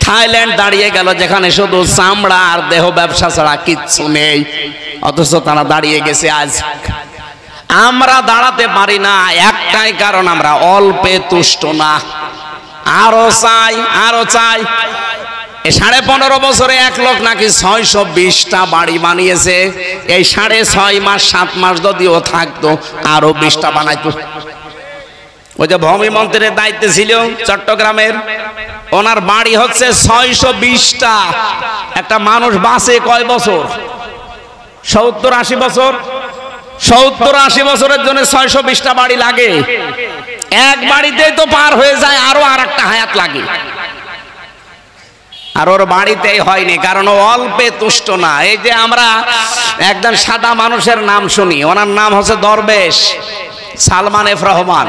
থাইল্যান্ড দাঁড়িয়ে গেল যেখানে শুধু চামড়া আর দেহ ব্যবসা ছাড়া কিচ্ছু নেই, অথচ তারা দাঁড়িয়ে গেছে আজ। আমরা দাঁড়াতে পারি না, একটাই কারণ, আমরা অল্পে তুষ্ট না, আরো চাই আরো চাই। 15.5 বছরে 1 লোক নাকি 620টা বাড়ি বানিয়েছে। এই 6.5 মাস 7 মাস যদিও থাকতো আরো 20টা বানাইতো। ওই যে ভূমি মন্ত্রীর দায়িত্বে ছিল চট্টগ্রামের, ওনার বাড়ি হচ্ছে 620টা। একটা মানুষ বাঁচে কয় বছর? 70-80 বছর। 70-80 বছরের জন্য 620টা বাড়ি লাগে। এক বাড়িতেই তো পার হয়ে যায়, আরো আরেকটা হায়াত লাগে। আর ওর বাড়িতেই হয়নি, কারণ ও অল্পে তুষ্ট না। এই যে আমরা একজন সাদা মানুষের নাম শুনি, ওনার নাম হচ্ছে দরবেশ সালমান এফ রহমান।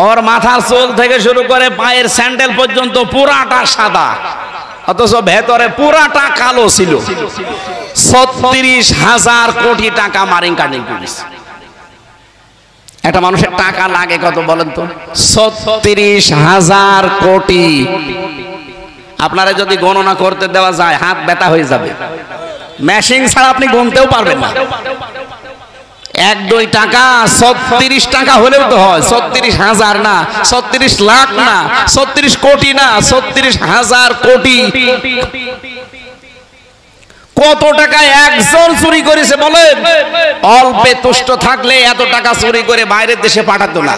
ওর মাথার চুল থেকে শুরু করে পায়ের স্যান্ডেল পর্যন্ত পুরাটা সাদা, অথচ ভেতরে পুরাটা কালো ছিল। 36,000 কোটি টাকা মারিং কাটিং করেছে। একটা মানুষের টাকা লাগে কত বলেন তো? 36,000 কোটি। আপনারা যদি গণনা করতে দেওয়া যায়, হাত ব্যথা হয়ে যাবে। মেশিন ছাড়া আপনি গুনতেও পারবেন না। 1-2 টাকা 36 টাকা হলেও তো হয়। 36,000 না, 36 লাখ না, 36 কোটি না, 36,000 কোটি। কত টাকা একজন চুরি করেছে বলেন? অল্পে তুষ্ট থাকলে এত টাকা চুরি করে বাইরের দেশে পাঠাতো না।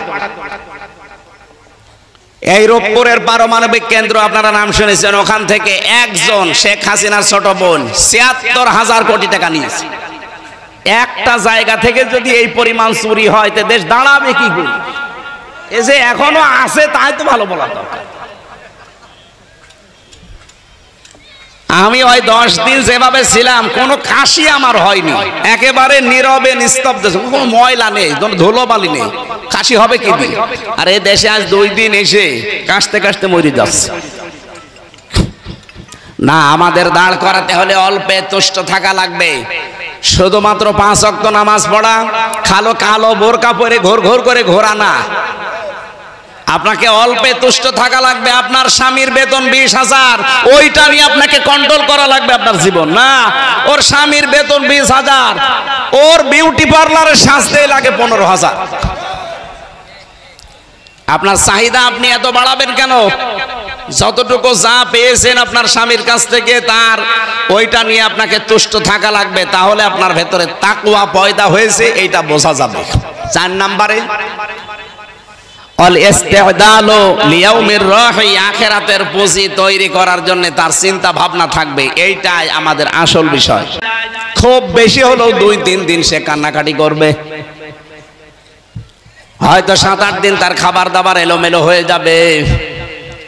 এই রূপপুরের পারমাণবিক কেন্দ্র আপনারা নাম শুনেছেন, ওখান থেকে একজন শেখ হাসিনার ছোট বোন ৭৬,০০০ কোটি টাকা নিয়েছে। একটা জায়গা থেকে যদি এই পরিমাণ চুরি হয়, তে দেশ দাঁড়াবে কি করে? এই যে এখনো আছে তাই তো ভালো বলা দরকার। আমি ওই 10 দিন যেভাবে ছিলাম, কোনো কাশি আমার হয়নি, একেবারে নীরবে নিস্তব্ধ, কোনো ময়লা নেই, ধুলোবালি নেই, কাশি হবে কি দিন? আর এই দেশে আজ 2 দিন এসে কাশতে কাশতে মরে যাচ্ছে। না, আমাদের দাঁড় করাতে হলে অল্পে তুষ্ট থাকা লাগবে। শুধুমাত্র 5 ওয়াক্ত নামাজ পড়া, কালো কালো বোরকা পরে ঘোর ঘোর করে ঘোরা না। আপনাকে অল্পে তুষ্ট থাকা লাগবে। আপনার স্বামীর বেতন 20,000, ওইটা নিয়ে আপনাকে কন্ট্রোল করা লাগবে আপনার জীবন। না, ওর স্বামীর বেতন 20,000, ওর বিউটি পার্লারে সাজতেই লাগে 15,000। আপনার চাহিদা আপনি এত বাড়াবেন কেন? যতটুকু যা পেয়েছেন আপনার স্বামীর কাছ থেকে, তার ওইটা নিয়ে আপনাকে তুষ্ট থাকা লাগবে। তাহলে আপনার ভেতরে তাকওয়া পয়দা হয়েছে, এইটা বোঝা যাবে। 4 নম্বরে আখিরাতের পুঁজি তৈরি করার জন্য তার চিন্তা ভাবনা থাকবে। এইটাই আমাদের আসল বিষয়। খুব বেশি হলেও 2-3 দিন সে কান্নাকাটি করবে। হয়তো 7-8 দিন তার খাবার দাবার এলোমেলো হয়ে যাবে।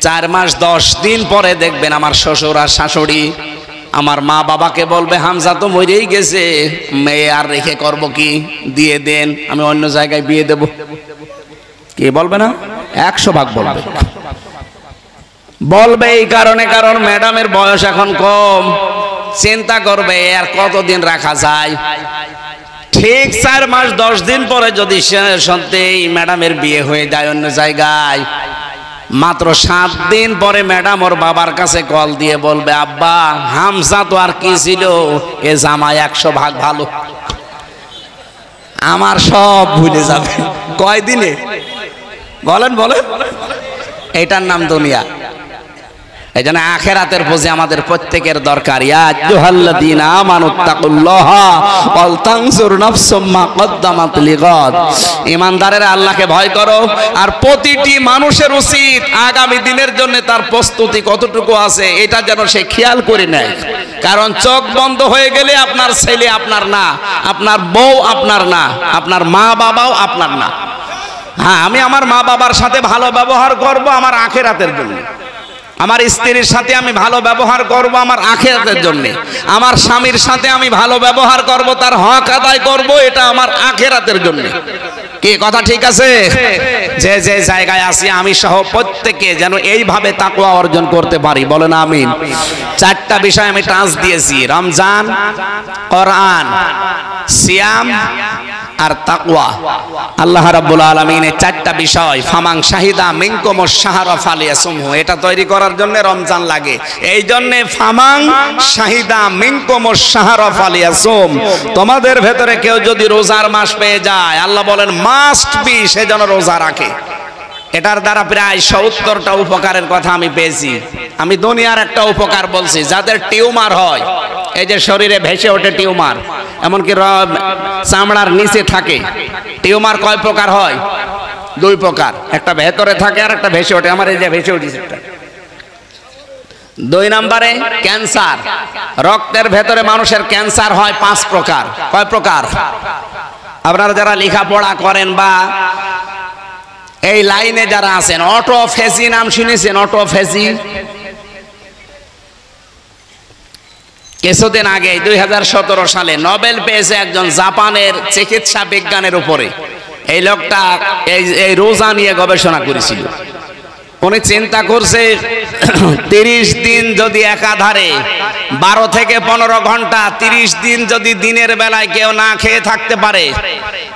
4 মাস 10 দিন পরে দেখবেন আমার শ্বশুর আর শাশুড়ি আমার মা বাবাকে বলবে, হামজা তো মরেই গেছে, মেয়ে আর রেখে করব কি, দিয়ে দেন, আমি অন্য জায়গায় বিয়ে দেব। কি বলবে না? 100 ভাগ বলবে। বলবে এই কারণে, কারণ ম্যাডামের বয়স এখন কম, চিন্তা করবে আর কতদিন রাখা যায়। ঠিক 4 মাস 10 দিন পরে যদি সত্যি ম্যাডামের বিয়ে হয়ে যায় অন্য জায়গায়, মাত্র 7 দিন পরে ম্যাডাম ওর বাবার কাছে কল দিয়ে বলবে, আব্বা হামজা তো আর কি ছিল, এ জামাই 100 ভাগ ভালো, আমার সব ভুলে যাবে। কয়দিনে বলেন বলেন? এটার নাম দুনিয়া। এই জন্য আখেরাতের প্রতি আমাদের প্রত্যেকের দরকার। ইয়া আইয়ুহাল্লাযীনা আমানুত্তাকুল্লাহা ওয়াল তানজুর নাফসুম মা কদ্দামাত লিগাদ। ঈমানদারেরা আল্লাহকে ভয় করো, আর প্রতিটি মানুষের উচিত আগামী দিনের জন্য তার প্রস্তুতি কতটুকু আছে এটা যেন সে খেয়াল করে নেয়। কারণ চোখ বন্ধ হয়ে গেলে আপনার ছেলে আপনার না, আপনার বউ আপনার না, আপনার মা বাবাও আপনার না। হ্যাঁ, আমি আমার মা বাবার সাথে ভালো ব্যবহার করব আমার আখেরাতের জন্য, আমার স্ত্রীর সাথে আমি ভালো ব্যবহার করব আমার আখিরাতের জন্য, আমার স্বামীর সাথে আমি ভালো ব্যবহার করব, তার হক আদায় করব, এটা আমার আখিরাতের জন্য। কি কথা ঠিক আছে? যে যে জায়গায় আছি আমি সহ প্রত্যেকে যেন এইভাবে তাকওয়া অর্জন করতে পারি, বলেন আমিন। 4টা বিষয় আমি টাচ দিয়েছি, রমজান, কোরআন, সিয়াম আর তাকওয়া। আল্লাহ রাব্বুল আলামিন এই 4টা বিষয়, ফামান শাহিদা মিনকুমুশ শাহরা ফালিয়াসুমহু, এটা তৈরি করার জন্য রমজান লাগে। এই জন্য ফামান শাহিদা মিনকুমুশ শাহরা ফালিয়াসুম, তোমাদের ভেতরে কেউ যদি রোজার মাস পেয়ে যায়, আল্লাহ বলেন মাস্ট বি সে যেন রোজা রাখে। এটার দ্বারা প্রায় 70টা উপকারের কথা আমি পেয়েছি। আমি দুনিয়ার একটা উপকার বলছি, যাদের টিউমার হয়, এই যে শরীরে ভেসে ওঠে টিউমার, এমনকি চামড়ার নিচে থাকে, টিউমার কয় প্রকার হয়? 2 প্রকার, একটা ভেতরে থাকে আর একটা ভেসে ওঠে। আমার এই যে ভেসে উঠেছে একটা। 2 নম্বরে ক্যান্সার, রক্তের ভেতরে মানুষের ক্যান্সার হয় 5 প্রকার। কয় প্রকার? আপনারা যারা লেখাপড়া করেন বা এই লাইনে যারা আছেন, অটোফেজি নাম শুনেছেন? অটোফেজি কিছুদিন আগে 2017 সালে নোবেল পেয়েছে একজন জাপানের চিকিৎসা বিজ্ঞানের উপরে। এই লোকটা এই রোজা নিয়ে গবেষণা করেছিল। উনি চিন্তা করছে 30 দিন যদি একাধারে 12 থেকে 15 ঘন্টা 30 দিন যদি দিনের বেলায় কেউ না খেয়ে থাকতে পারে,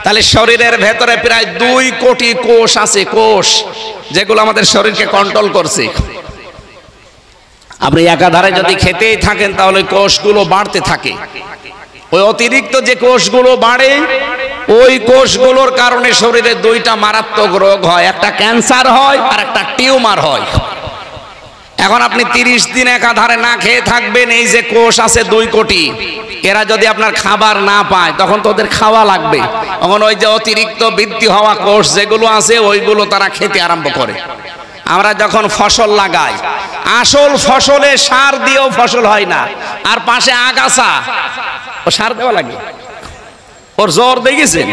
তাহলে শরীরের ভেতরে প্রায় 2 কোটি কোষ আছে, কোষ যেগুলো আমাদের শরীরকে কন্ট্রোল করছে। আপনি একাধারে যদি খেতেই থাকেন তাহলে কোষগুলো বাড়তে থাকে। ওই অতিরিক্ত যে কোষগুলো বাড়ে, ওই কোষগুলোর কারণে শরীরে 2টা মারাত্মক রোগ হয়, একটা ক্যান্সার হয় আর একটা টিউমার হয়। এখন আপনি 30 দিন একাধারে না খেয়ে থাকবেন, এই যে কোষ আছে 2 কোটি, এরা যদি আপনার খাবার না পায় তখন তো ওদের খাওয়া লাগবে। তখন ওই যে অতিরিক্ত বৃদ্ধি হওয়া কোষ যেগুলো আছে ওইগুলো তারা খেতে আরম্ভ করে। আমরা যখন ফসল লাগাই, আসল ফসলে সার দিয়েও ফসল হয় না, আর পাশে আগাছা, ও সার দেওয়া লাগে, ওর জ্বর দেখেছেন?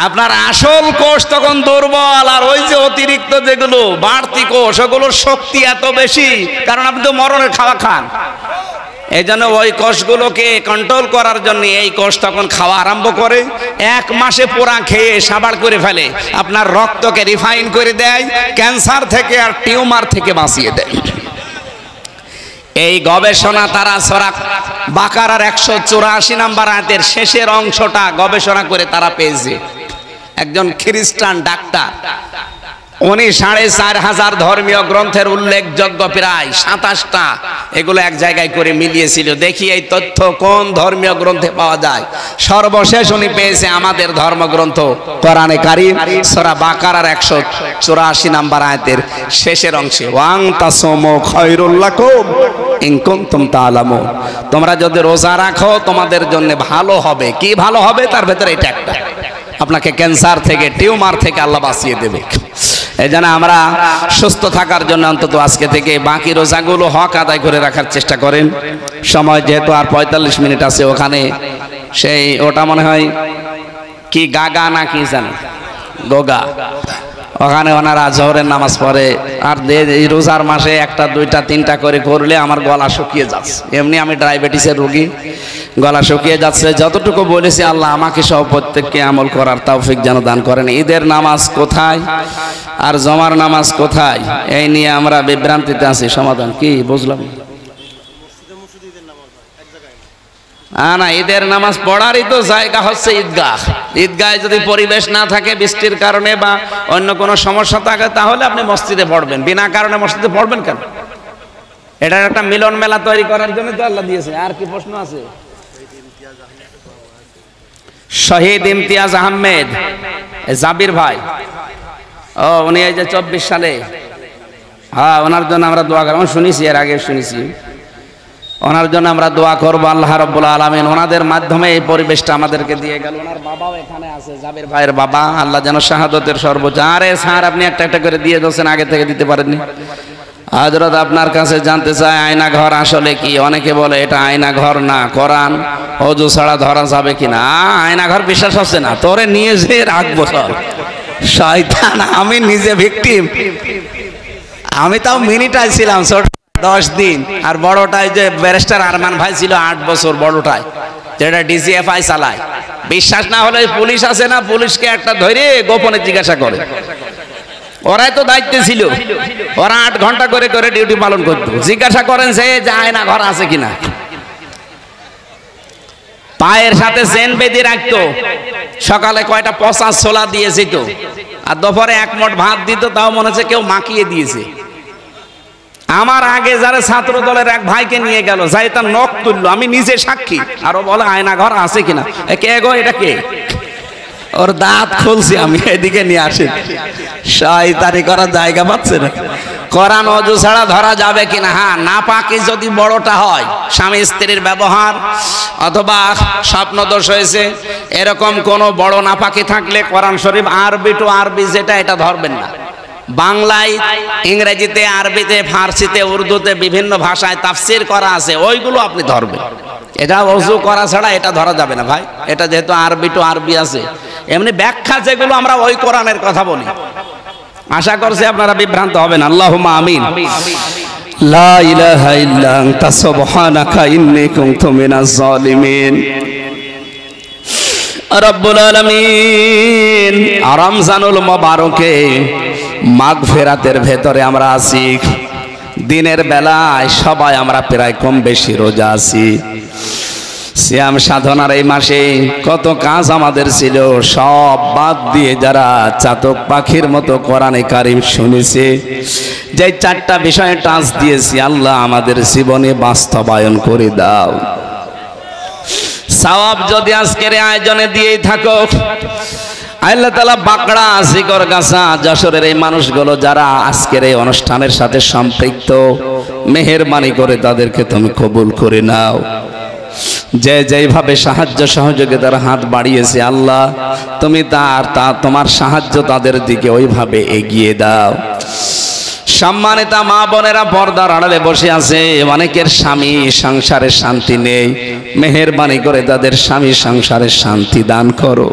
আপনার আসল কোষ তখন দুর্বল, আর ওই যে অতিরিক্ত যেগুলো বাড়তি কোষ, ওগুলোর শক্তি এত বেশি, কারণ আপনি তো মরণের খাওয়া খান। এই জন্য ওই কোষগুলোকে কন্ট্রোল করার জন্য এই কোষ তখন খাওয়া আরম্ভ করে। 1 মাসে পোড়া খেয়ে সাবাড় করে ফেলে, আপনার রক্তকে রিফাইন করে দেয়, ক্যান্সার থেকে আর টিউমার থেকে বাঁচিয়ে দেয়। এই গবেষণা তারা সূরা বাকারার 184 নম্বর আয়াতের শেষের অংশটা গবেষণা করে তারা পেয়েছে। একজন খ্রিস্টান ডাক্তার, উনি 4500 ধর্মীয় গ্রন্থের উল্লেখযোগ্য প্রায় 27টা এগুলো এক জায়গায় করে মিলিয়েছিল, দেখি এই তথ্য কোন ধর্মীয় গ্রন্থে পাওয়া যায়। সর্বশেষ উনি পেয়েছে আমাদের ধর্মগ্রন্থ কোরআনে কারীম সূরা বাকারার 184 নম্বর আয়াতের শেষের অংশে, ওয়াং তাসমু খায়রুল লাকুম ইন কুনতুম তা'লামুন, তোমরা যদি রোজা রাখো তোমাদের জন্য ভালো হবে। কি ভালো হবে? তার ভেতরে এটা একটা, আপনাকে ক্যান্সার থেকে টিউমার থেকে আল্লাহ বাঁচিয়ে দেবে। এই জন্য আমরা সুস্থ থাকার জন্য অন্তত আজকে থেকে বাকি রোজাগুলো হক আদায় করে রাখার চেষ্টা করেন। সময় যেহেতু আর 45 মিনিট আছে, ওখানে সেই ওটা মনে হয় কি গাগা না কি জানি গোগা, ওখানে ওনারা জোহরের নামাজ পড়ে। আর এই রোজার মাসে একটা দুইটা তিনটা করে করলে আমার গলা শুকিয়ে যাচ্ছে। এমনি আমি ডায়াবেটিসের রোগী, গলা শুকিয়ে যাচ্ছে। যতটুকু বলেছি আল্লাহ আমাকে সহ প্রত্যেককে আমল করার তৌফিক যেন দান করেন। ঈদের নামাজ কোথায় আর জমার নামাজ কোথায়, এই নিয়ে আমরা বিভ্রান্তিতে আছি। সমাধান কি বুঝলাম না, ঈদের নামাজ পড়ারই তো জায়গা হচ্ছে ঈদগাহ। ঈদগাহে যদি পরিবেশ না থাকে বৃষ্টির কারণে বা অন্য কোনো সমস্যা থাকে, তাহলে আপনি মসজিদে পড়বেন। বিনা কারণে মসজিদে পড়বেন কেন? এটার একটা মিলন মেলা তৈরি করার জন্য তো আল্লাহ দিয়েছে। আর কি প্রশ্ন আছে? শহীদ ইমতিয়াজ আহমেদ জাবির ভাই, ও উনি এই যে 24 সালে, হ্যাঁ ওনার জন্য আমরা দোয়া করব। শুনেছি, এর আগে শুনেছি, ওনার জন্য আমরা দোয়া করব। আল্লাহ রাব্বুল আলামিন ওনাদের মাধ্যমে এই পরিবেশটা আমাদেরকে দিয়ে গেল। ওনার বাবাও এখানে আছে, জাবির ভাইয়ের বাবা, আল্লাহ যেন শাহাদতের সর্বোচ্চ। আরে স্যার আপনি একটা একটা করে দিয়ে দিয়েছেন, আগে থেকে দিতে পারেননি। হযরত আপনার কাছে জানতে চাই আয়না ঘর আসলে কি? অনেকে বলে এটা আয়না ঘর না, কোরআন ওযু ছাড়া ধরা যাবে কিনা। আয়না ঘর বিশ্বাস হচ্ছে না, তোরে নিয়ে যে রাখবো সব শয়তান। আমি নিজে ভিকটিম, আমি তাও মিনিটাই ছিলাম, 10 দিন। আর বড়টাই যে ব্যারিস্টার আরমান ভাই ছিল 8 বছর, বড়টাই যেটা ডিজিএফআই চালায়। বিশ্বাস না হলে পুলিশ আছে না, পুলিশকে একটা ধরে গোপনে জিজ্ঞাসা করে। ওরাই তো দায়িত্বে ছিল, ওরা 8 ঘন্টা করে করে ডিউটি পালন করতো। জিজ্ঞাসা করেন যে আয়না ঘর আছে কিনা। পায়ের সাথে চেন বেঁধে রাখতো, সকালে কয়টা পচা ছোলা দিয়েছে তো, আর দুপুরে 1 মুঠ ভাত দিত, তাও মনে হচ্ছে কেউ মাখিয়ে দিয়েছে। আমার আগে যারা ছাত্র দলের এক ভাইকে নিয়ে গেল, যাই তার নখ তুললো, আমি নিজে সাক্ষী। আরো বলে আয়না ঘর আছে কিনা। কে গো, এটা কে? ওর দাঁত খুলছি আমি, এদিকে নিয়ে আসেন। শয়তানি করার জায়গা পাচ্ছে না। কোরআন ওযু ছাড়া ধরা যাবে কিনা? হ্যাঁ, নাপাকি যদি বড়টা হয়, স্বামী স্ত্রীর ব্যবহার অথবা স্বপ্নদোষ হয়েছে, এরকম কোন বড় নাপাকি থাকলে কোরআন শরীফ আরবি টু আরবি যেটা, এটা ধরবেন না। বাংলায়, ইংরেজিতে, আরবিতে, ফার্সিতে, উর্দুতে বিভিন্ন ভাষায় তাফসীর করা আছে, ওইগুলো আপনি ধরবেন। এটা ওযু করা ছাড়া এটা ধরা যাবে না ভাই। এটা যেহেতু আরবি টু আরবি আছে, এমনি ব্যাখ্যা যেগুলো আমরা ওই কোরআনের কথা বলি। আশা করছি আপনারা বিভ্রান্ত হবেন। আল্লাহুম্মা আমিন। লা ইলাহা ইল্লা আনতা সুবহানাকা ইন্নী কুনতু মিনাজ জালিমিন। রব্বুল আলামিন, রমজানুল মুবারকে মাগফিরাতের ভেতরে আমরা আছি। দিনের বেলায় সবাই আমরা প্রায় কম বেশি রোজা আছি। সিয়াম সাধনার এই মাসে কত কাজ আমাদের ছিল, সব বাদ দিয়ে যারা চাতক পাখির মতো কোরআনে কারিম শুনেছে, যে 4টা বিষয়ে টাচ দিয়েছি, আল্লাহ আমাদের জীবনে বাস্তবায়ন করে দাও। সওয়াব যদি আজকের আয়োজনে দিয়েই থাকো, আল্লাহ তাআলা বাকড়া, জিকরগাছা, যশোরের এই মানুষগুলো যারা আজকের এই অনুষ্ঠানের সাথে সম্পৃক্ত, মেহেরবানি করে তাদেরকে তুমি কবুল করে নাও। যে যেইভাবে সাহায্য সহযোগিতার হাত বাড়িয়েছে, আল্লাহ তুমি তোমার সাহায্য তাদের দিকে ওইভাবে এগিয়ে দাও। সম্মানিতা মা বোনেরা পর্দার আড়ালে বসে আছে, অনেকের স্বামী সংসারে শান্তি নেই, মেহেরবানি করে তাদের স্বামী সংসারে শান্তি দান করো।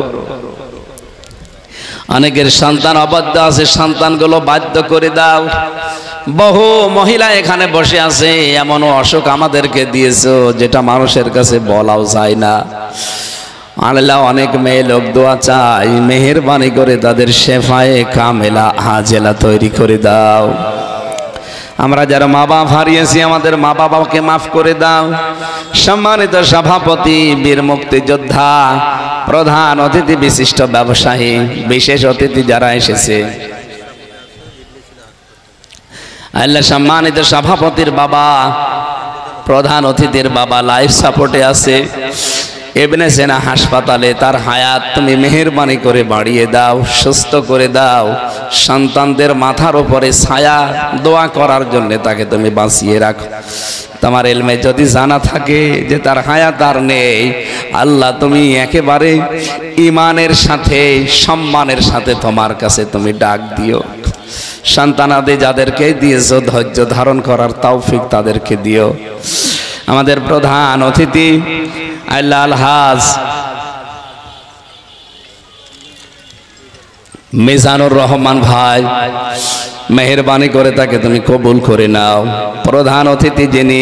অনেকের সন্তান অবাধ্য আছে, সন্তানগুলো বাধ্য করে দাও। বহু মহিলা এখানে বসে আছে, এমনও অসুখ আমাদেরকে দিয়েছো যেটা মানুষের কাছে বলাও যায় না। আল্লাহ অনেক মেয়ে লোক দোয়া চাই, মেহেরবানি করে তাদের শেফায়ে কামেলা হাজেলা তৈরি করে দাও। আমরা যারা মা বাবা হারিয়েছি, আমাদের মা বাবাকে মাফ করে দাও। সম্মানিত সভাপতি, বীর মুক্তিযোদ্ধা, প্রধান অতিথি, বিশিষ্ট ব্যবসায়ী, বিশেষ অতিথি যারা এসেছে, আল্লাহ সম্মানিত সভাপতির বাবা, প্রধান অতিথির বাবা লাইফ সাপোর্টে আছে, ইবনে সিনা হাসপাতালে, তার হায়াত তুমি মেহেরবানি করে বাড়িয়ে দাও, সুস্থ করে দাও। সন্তানদের মাথার উপরে ছায়া দোয়া করার জন্য তাকে তুমি বাঁচিয়ে রাখো। তোমার ইলমে যদি জানা থাকে যে তার হায়াত আর নেই, আল্লাহ তুমি একেবারে ঈমানের সাথে, সম্মানের সাথে তোমার কাছে তুমি ডাক দিও। সন্তানাদি যাদেরকে দিয়েছো ধৈর্য ধারণ করার তৌফিক তাদেরকে দিও। আমাদের প্রধান অতিথি আল্লাহ আলহাজ মিজানুর রহমান ভাই, মেহেরবানি করে তাকে তুমি কবুল করে নাও। প্রধান অতিথি যিনি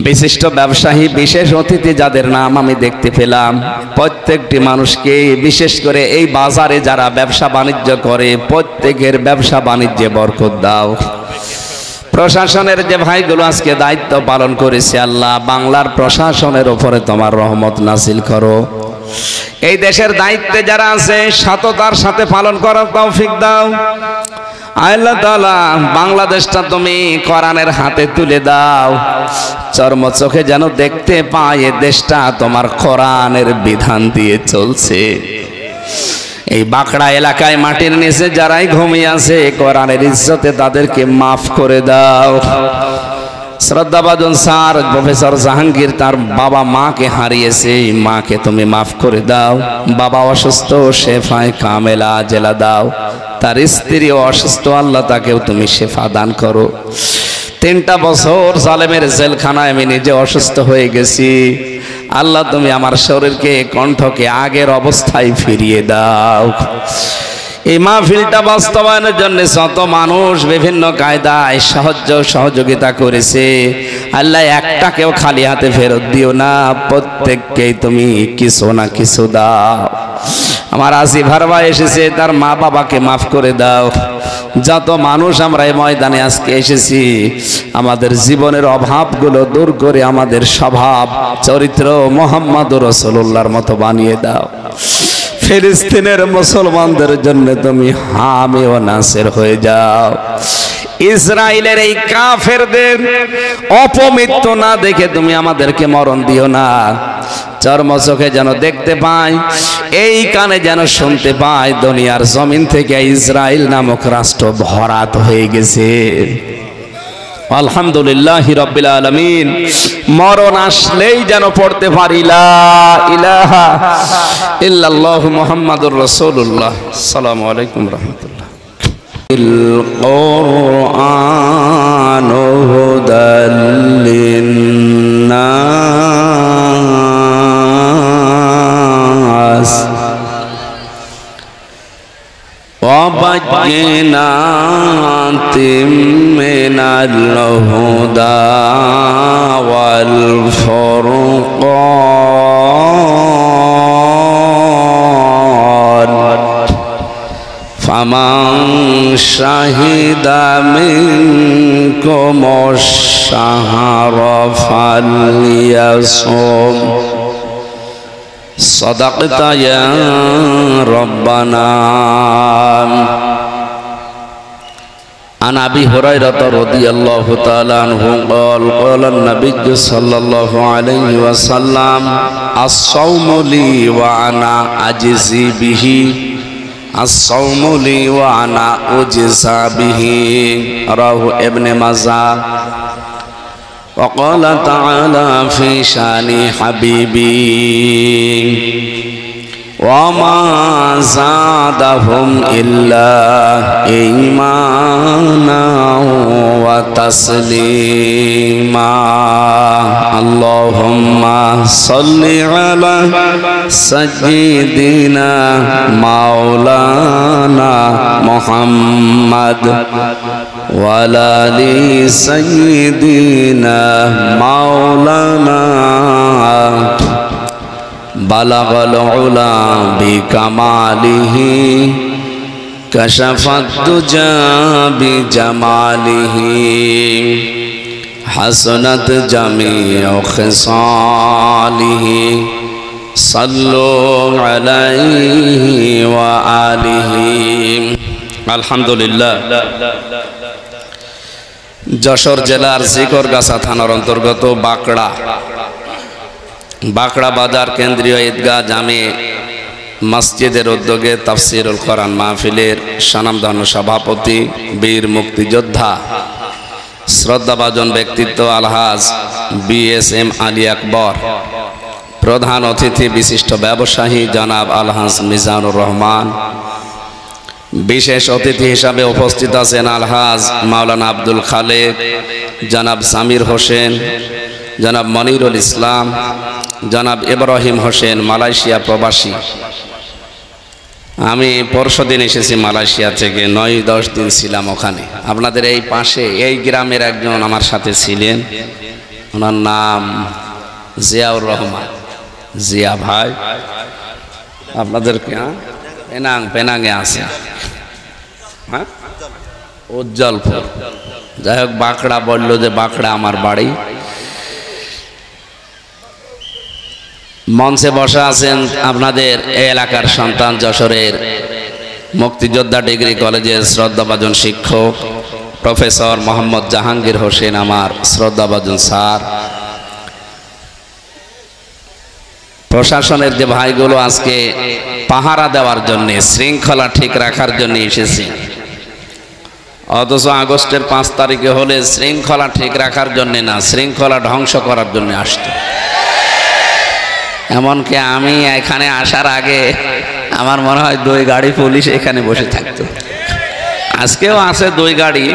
বিশিষ্ট ব্যবসায়ী, বিশেষ অতিথি যাদের নাম আমি দেখতে পেলাম, প্রত্যেকটি মানুষকে, বিশেষ করে এই বাজারে যারা ব্যবসা বাণিজ্য করে প্রত্যেকের ব্যবসা বাণিজ্যে বরকত দাও। প্রশাসনের যে ভাইগুলো আজকে দায়িত্ব পালন করেছে আল্লাহ, বাংলার প্রশাসনের উপরে তোমার রহমত নাজিল করো। এই দেশের দায়িত্বে যারা আছে সততার সাথে পালন করার তৌফিক দাও। আল্লাহ তাআলা বাংলাদেশটা তুমি কোরআনের হাতে তুলে দাও, চর্ম চোখে যেন দেখতে পায় এ দেশটা তোমার কোরআনের বিধান দিয়ে চলছে। এই বাঁকড়া এলাকায় মাটির নিচে যারাই ঘুমিয়ে আছে কোরআনের ইজ্জতে তাদেরকে মাফ করে দাও। শ্রদ্ধাভাজন স্যার প্রফেসর জাহাঙ্গীর তার বাবা মাকে হারিয়েছে, মাকে তুমি মাফ করে দাও। বাবা অসুস্থ, শেফায়ে কামেলা জেলা দাও। তার স্ত্রী অসুস্থ, আল্লাহ তাকেও তুমি শেফা দান করো। 3টা বছর জালেমের জেলখানায় আমি নিজে অসুস্থ হয়ে গেছি, আল্লাহ তুমি আমার শরীরকে, কণ্ঠকে আগের অবস্থায় ফিরিয়ে দাও। এই মাহফিলটা বাস্তবায়নের জন্য যত মানুষ বিভিন্ন কায়দায় সহযোগিতা করেছে আল্লাহ একটাকেও খালি হাতে ফেরত দিও না, প্রত্যেককেই তুমি কিছু না কিছু দাও। আমার আসিফার ভাই এসেছে, তার মা বাবাকে মাফ করে দাও। যত মানুষ আমরা এই ময়দানে আজকে এসেছি আমাদের জীবনের অভাবগুলো দূর করে আমাদের স্বভাব চরিত্র মুহাম্মদুর রাসূলুল্লাহর মতো বানিয়ে দাও। ফিলিস্তিনের মুসলমানদের জন্য তুমি হামি ও নাসির হয়ে যাও। ইসরায়েলের এই কাফেরদের অপমৃত্যু না দেখে তুমি আমাদেরকে মরণ দিও না। চর্ম চোখে যেন দেখতে পাই, এই কানে যেন শুনতে পাই, দুনিয়ার জমিন থেকে ইসরায়েল নামক রাষ্ট্র ভরাট হয়ে গেছে। আলহামদুলিল্লাহি রাব্বিল আলামিন। মরণ আসলেই যেন পড়তে পারি লা ইলাহা ইল্লাল্লাহু মুহাম্মাদুর রাসূলুল্লাহ। আসসালামু আলাইকুম রাহমাতুল্লাহ। আল কুরআনু হুদাল লিন্নাস ওয়া বায়্যিনাতিম মিনাল হুদা ওয়াল ফুরকান ফামান শাহিদা মিনকুমুশ শাহরা ফালইয়াসুম সাদাকতা ইয়া রাব্বানা। عن أبي هريرة رضي الله تعالى عنه قال قال النبي صلى الله عليه وسلم الصوم لي وأنا أجزي به الصوم لي وأنا أجزى به رواه ابن ماجه. وقال تعالى في شان حبيبي وما زادهم إلا إيمانا وتسليما. اللهم صل على سيدنا مولانا محمد وعلى آل سيدنا مولانا بلغ العلا بكماله كشف الدجى بجماله حسنت جميع خصاله صلوا عليه وآله. الحمد لله. যশোর জেলার জিকরগাছা থানার অন্তর্গত বাঁকড়া বাজার কেন্দ্রীয় ঈদগাহ জামে মসজিদের উদ্যোগে তাফসিরুল কোরআন মাহফিলের স্বনামধন্য সভাপতি বীর মুক্তিযোদ্ধা শ্রদ্ধাভাজন ব্যক্তিত্ব আলহাজ BSM আলী আকবর, প্রধান অতিথি বিশিষ্ট ব্যবসায়ী জনাব আলহাজ মিজানুর রহমান, বিশেষ অতিথি হিসাবে উপস্থিত আছেন আলহাজ মাওলানা আব্দুল খালেক, জনাব সামির হোসেন, জনাব মনিরুল ইসলাম, জনাব ইব্রাহিম হোসেন, মালয়েশিয়া প্রবাসী। আমি পরশুদিন এসেছি মালয়েশিয়া থেকে, 9-10 দিন ছিলাম ওখানে। আপনাদের এই পাশে এই গ্রামের একজন আমার সাথে ছিলেন, ওনার নাম জিয়াউর রহমান। জিয়া ভাই আপনাদেরকে পেনাঙে আছে, হ্যাঁ, উজ্জ্বলপুর। যাই হোক, বাঁকড়া বলল যে বাঁকড়া আমার বাড়ি। মঞ্চে বসা আছেন আপনাদের এই এলাকার সন্তান, যশোরের মুক্তিযোদ্ধা ডিগ্রি কলেজের শ্রদ্ধাভাজন শিক্ষক প্রফেসর মোহাম্মদ জাহাঙ্গীর হোসেন, আমার শ্রদ্ধাভাজন স্যার। প্রশাসনের যে ভাইগুলো আজকে পাহারা দেওয়ার জন্য, শৃঙ্খলা ঠিক রাখার জন্য এসেছে, অথচ আগস্টের 5 তারিখে হলে শৃঙ্খলা ঠিক রাখার জন্য না, শৃঙ্খলা ধ্বংস করার জন্য আসতো। এমনকি আমি এখানে আসার আগে আমার মনে হয় 2 গাড়ি পুলিশ এখানে বসে থাকতো। আজকেও আছে 2 গাড়ি,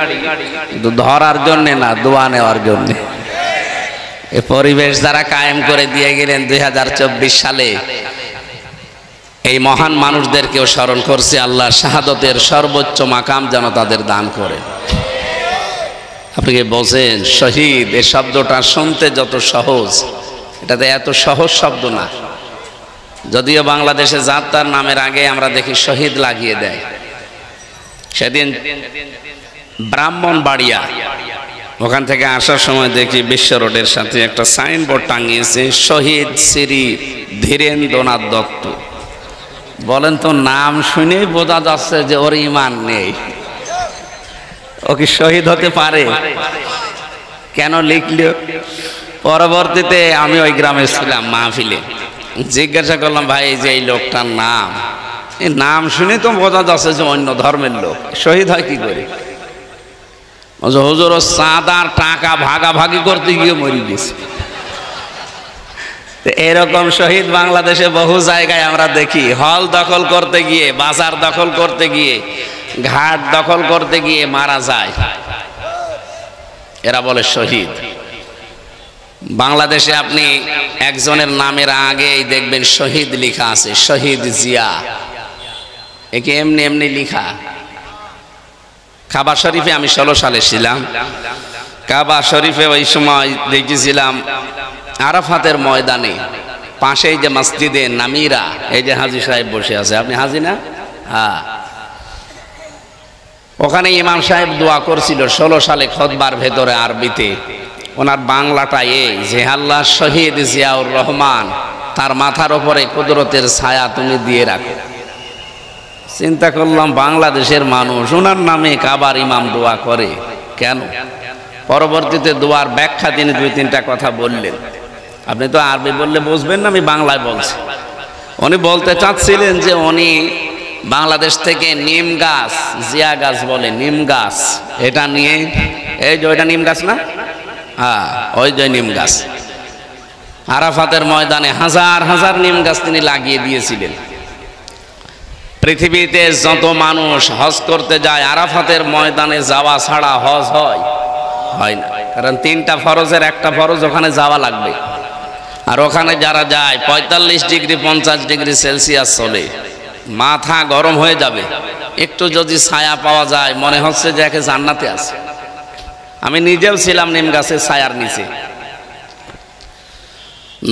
ধরার জন্য না, দোয়া নেওয়ার জন্য। এই পরিবেশ যারা কায়েম করে দিয়ে গেলেন 2024 সালে, এই মহান মানুষদেরকেও স্মরণ করছে। আল্লাহ শাহাদতের সর্বোচ্চ মাকাম যেন তাদের দান করে। আপনি কি বলছেন শহীদ, এই শব্দটা শুনতে যত সহজ, এটাতে এত সহজ শব্দ না। যদিও বাংলাদেশে যাত্রার নামের আগে আমরা দেখি শহীদ লাগিয়ে দেয়। সেদিন ব্রাহ্মণবাড়িয়া, ওখান থেকে আসার সময় দেখি বিশ্ব রোডের সাথে একটা সাইনবোর্ড টাঙিয়েছে, শহীদ শ্রী ধীরেন্দ্রনাথ দত্ত। বলেন তো, নাম শুনেই বোঝা যাচ্ছে যে ওর ঈমান নেই। ও কি শহীদ হতে পারে? কেন লিখলো? পরবর্তীতে আমি ওই গ্রামে ছিলাম মাহফিলে, জিজ্ঞাসা করলাম, ভাই যে এই লোকটার নাম, এই নাম শুনে তো বোঝা যাচ্ছে যে অন্য ধর্মের লোক, শহীদ হয় কি করে? হুজুর, চাঁদার টাকা ভাগাভাগি করতে গিয়ে মরে গেছে। এরকম শহীদ বাংলাদেশে বহু জায়গায় আমরা দেখি। হল দখল করতে গিয়ে, বাজার দখল করতে গিয়ে, ঘাট দখল করতে গিয়ে মারা যায়, এরা বলে শহীদ। বাংলাদেশে আপনি একজনের নামের আগেই দেখবেন শহীদ লেখা আছে, শহীদ জিয়া। একে এমনি এমনি লেখা। কাবা শরীফে আমি 16 সালে ছিলাম। কাবা শরীফে ওই সময় দেখেছিলাম আরাফাতের ময়দানে পাশেই যে মসজিদে নামিরা, এই যে হাজী সাহেব বসে আছে, আপনি হাজী না? হ্যাঁ। ওখানে ইমাম সাহেব দোয়া করছিল 16 সালে খুতবার ভেতরে আরবিতে। ওনার বাংলাটা এই যে, আল্লাহ শহীদ জিয়াউর রহমান, তার মাথার উপরে কুদরতের ছায়া তুমি দিয়ে রাখো। চিন্তা করলাম, বাংলাদেশের মানুষ ওনার নামে কাবার ইমাম দোয়া করে কেন? পরবর্তীতে দোয়ার ব্যাখ্যা তিনি 2-3টা কথা বললেন। আপনি তো আরবি বললে বুঝবেন না, আমি বাংলায় বলছি। উনি বলতে চাচ্ছিলেন যে উনি বাংলাদেশ থেকে নিম গাছ, জিয়া গাছ বলে, নিম গাছ, এটা নিয়ে, এই যে ওইটা নিম গাছ না? হ্যাঁ, ওই যে নিম গাছ। আরাফাতের ময়দানে হাজার হাজার নিম গাছ তিনি লাগিয়ে দিয়েছিলেন। পৃথিবীতে যত মানুষ হজ করতে যায়, আরাফাতের ময়দানে যাওয়া ছাড়া হজ হয় না। কারণ 3টা ফরজের একটা ফরজ ওখানে যাওয়া লাগবে। আর ওখানে যারা যায় 45 ডিগ্রি 50 ডিগ্রি সেলসিয়াস চলে, মাথা গরম হয়ে যাবে। একটু যদি ছায়া পাওয়া যায় মনে হচ্ছে যে একে জান্নাতে আছে। আমি নিজেও ছিলাম নিম গাছের ছায়ার নিচে।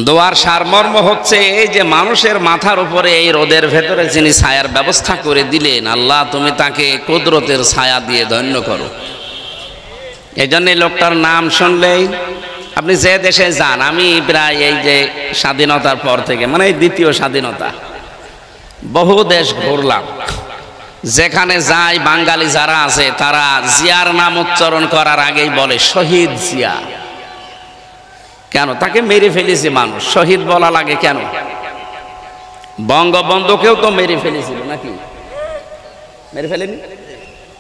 দোয়ার সারমর্ম হচ্ছে এই যে, মানুষের মাথার উপরে এই রোদের ভেতরে যিনি ছায়ার ব্যবস্থা করে দিলেন, আল্লাহ তুমি তাকে কুদরতের ছায়া দিয়ে ধন্য করো। এই জন্য লোকটার নাম শুনলেই আপনি যে দেশে যান, আমি প্রায় এই যে স্বাধীনতার পর থেকে, মানে এই দ্বিতীয় স্বাধীনতা, বহু দেশ ঘুরলাম। যেখানে যাই বাঙালি যারা আছে তারা জিয়ার নাম উচ্চারণ করার আগেই বলে শহীদ জিয়া। কেন? তাকে মেরে ফেলেছে মানুষ, শহীদ বলা লাগে কেন? বঙ্গবন্ধুকেও তো মেরে ফেলেছিল নাকি? মেরে ফেলেনি?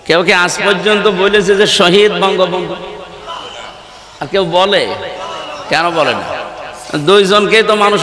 কেউ কি আজ পর্যন্ত বলেছে যে শহীদ বঙ্গবন্ধু? আর কেউ বলে? কেন বলে না? 2 জনকেই তো মানুষ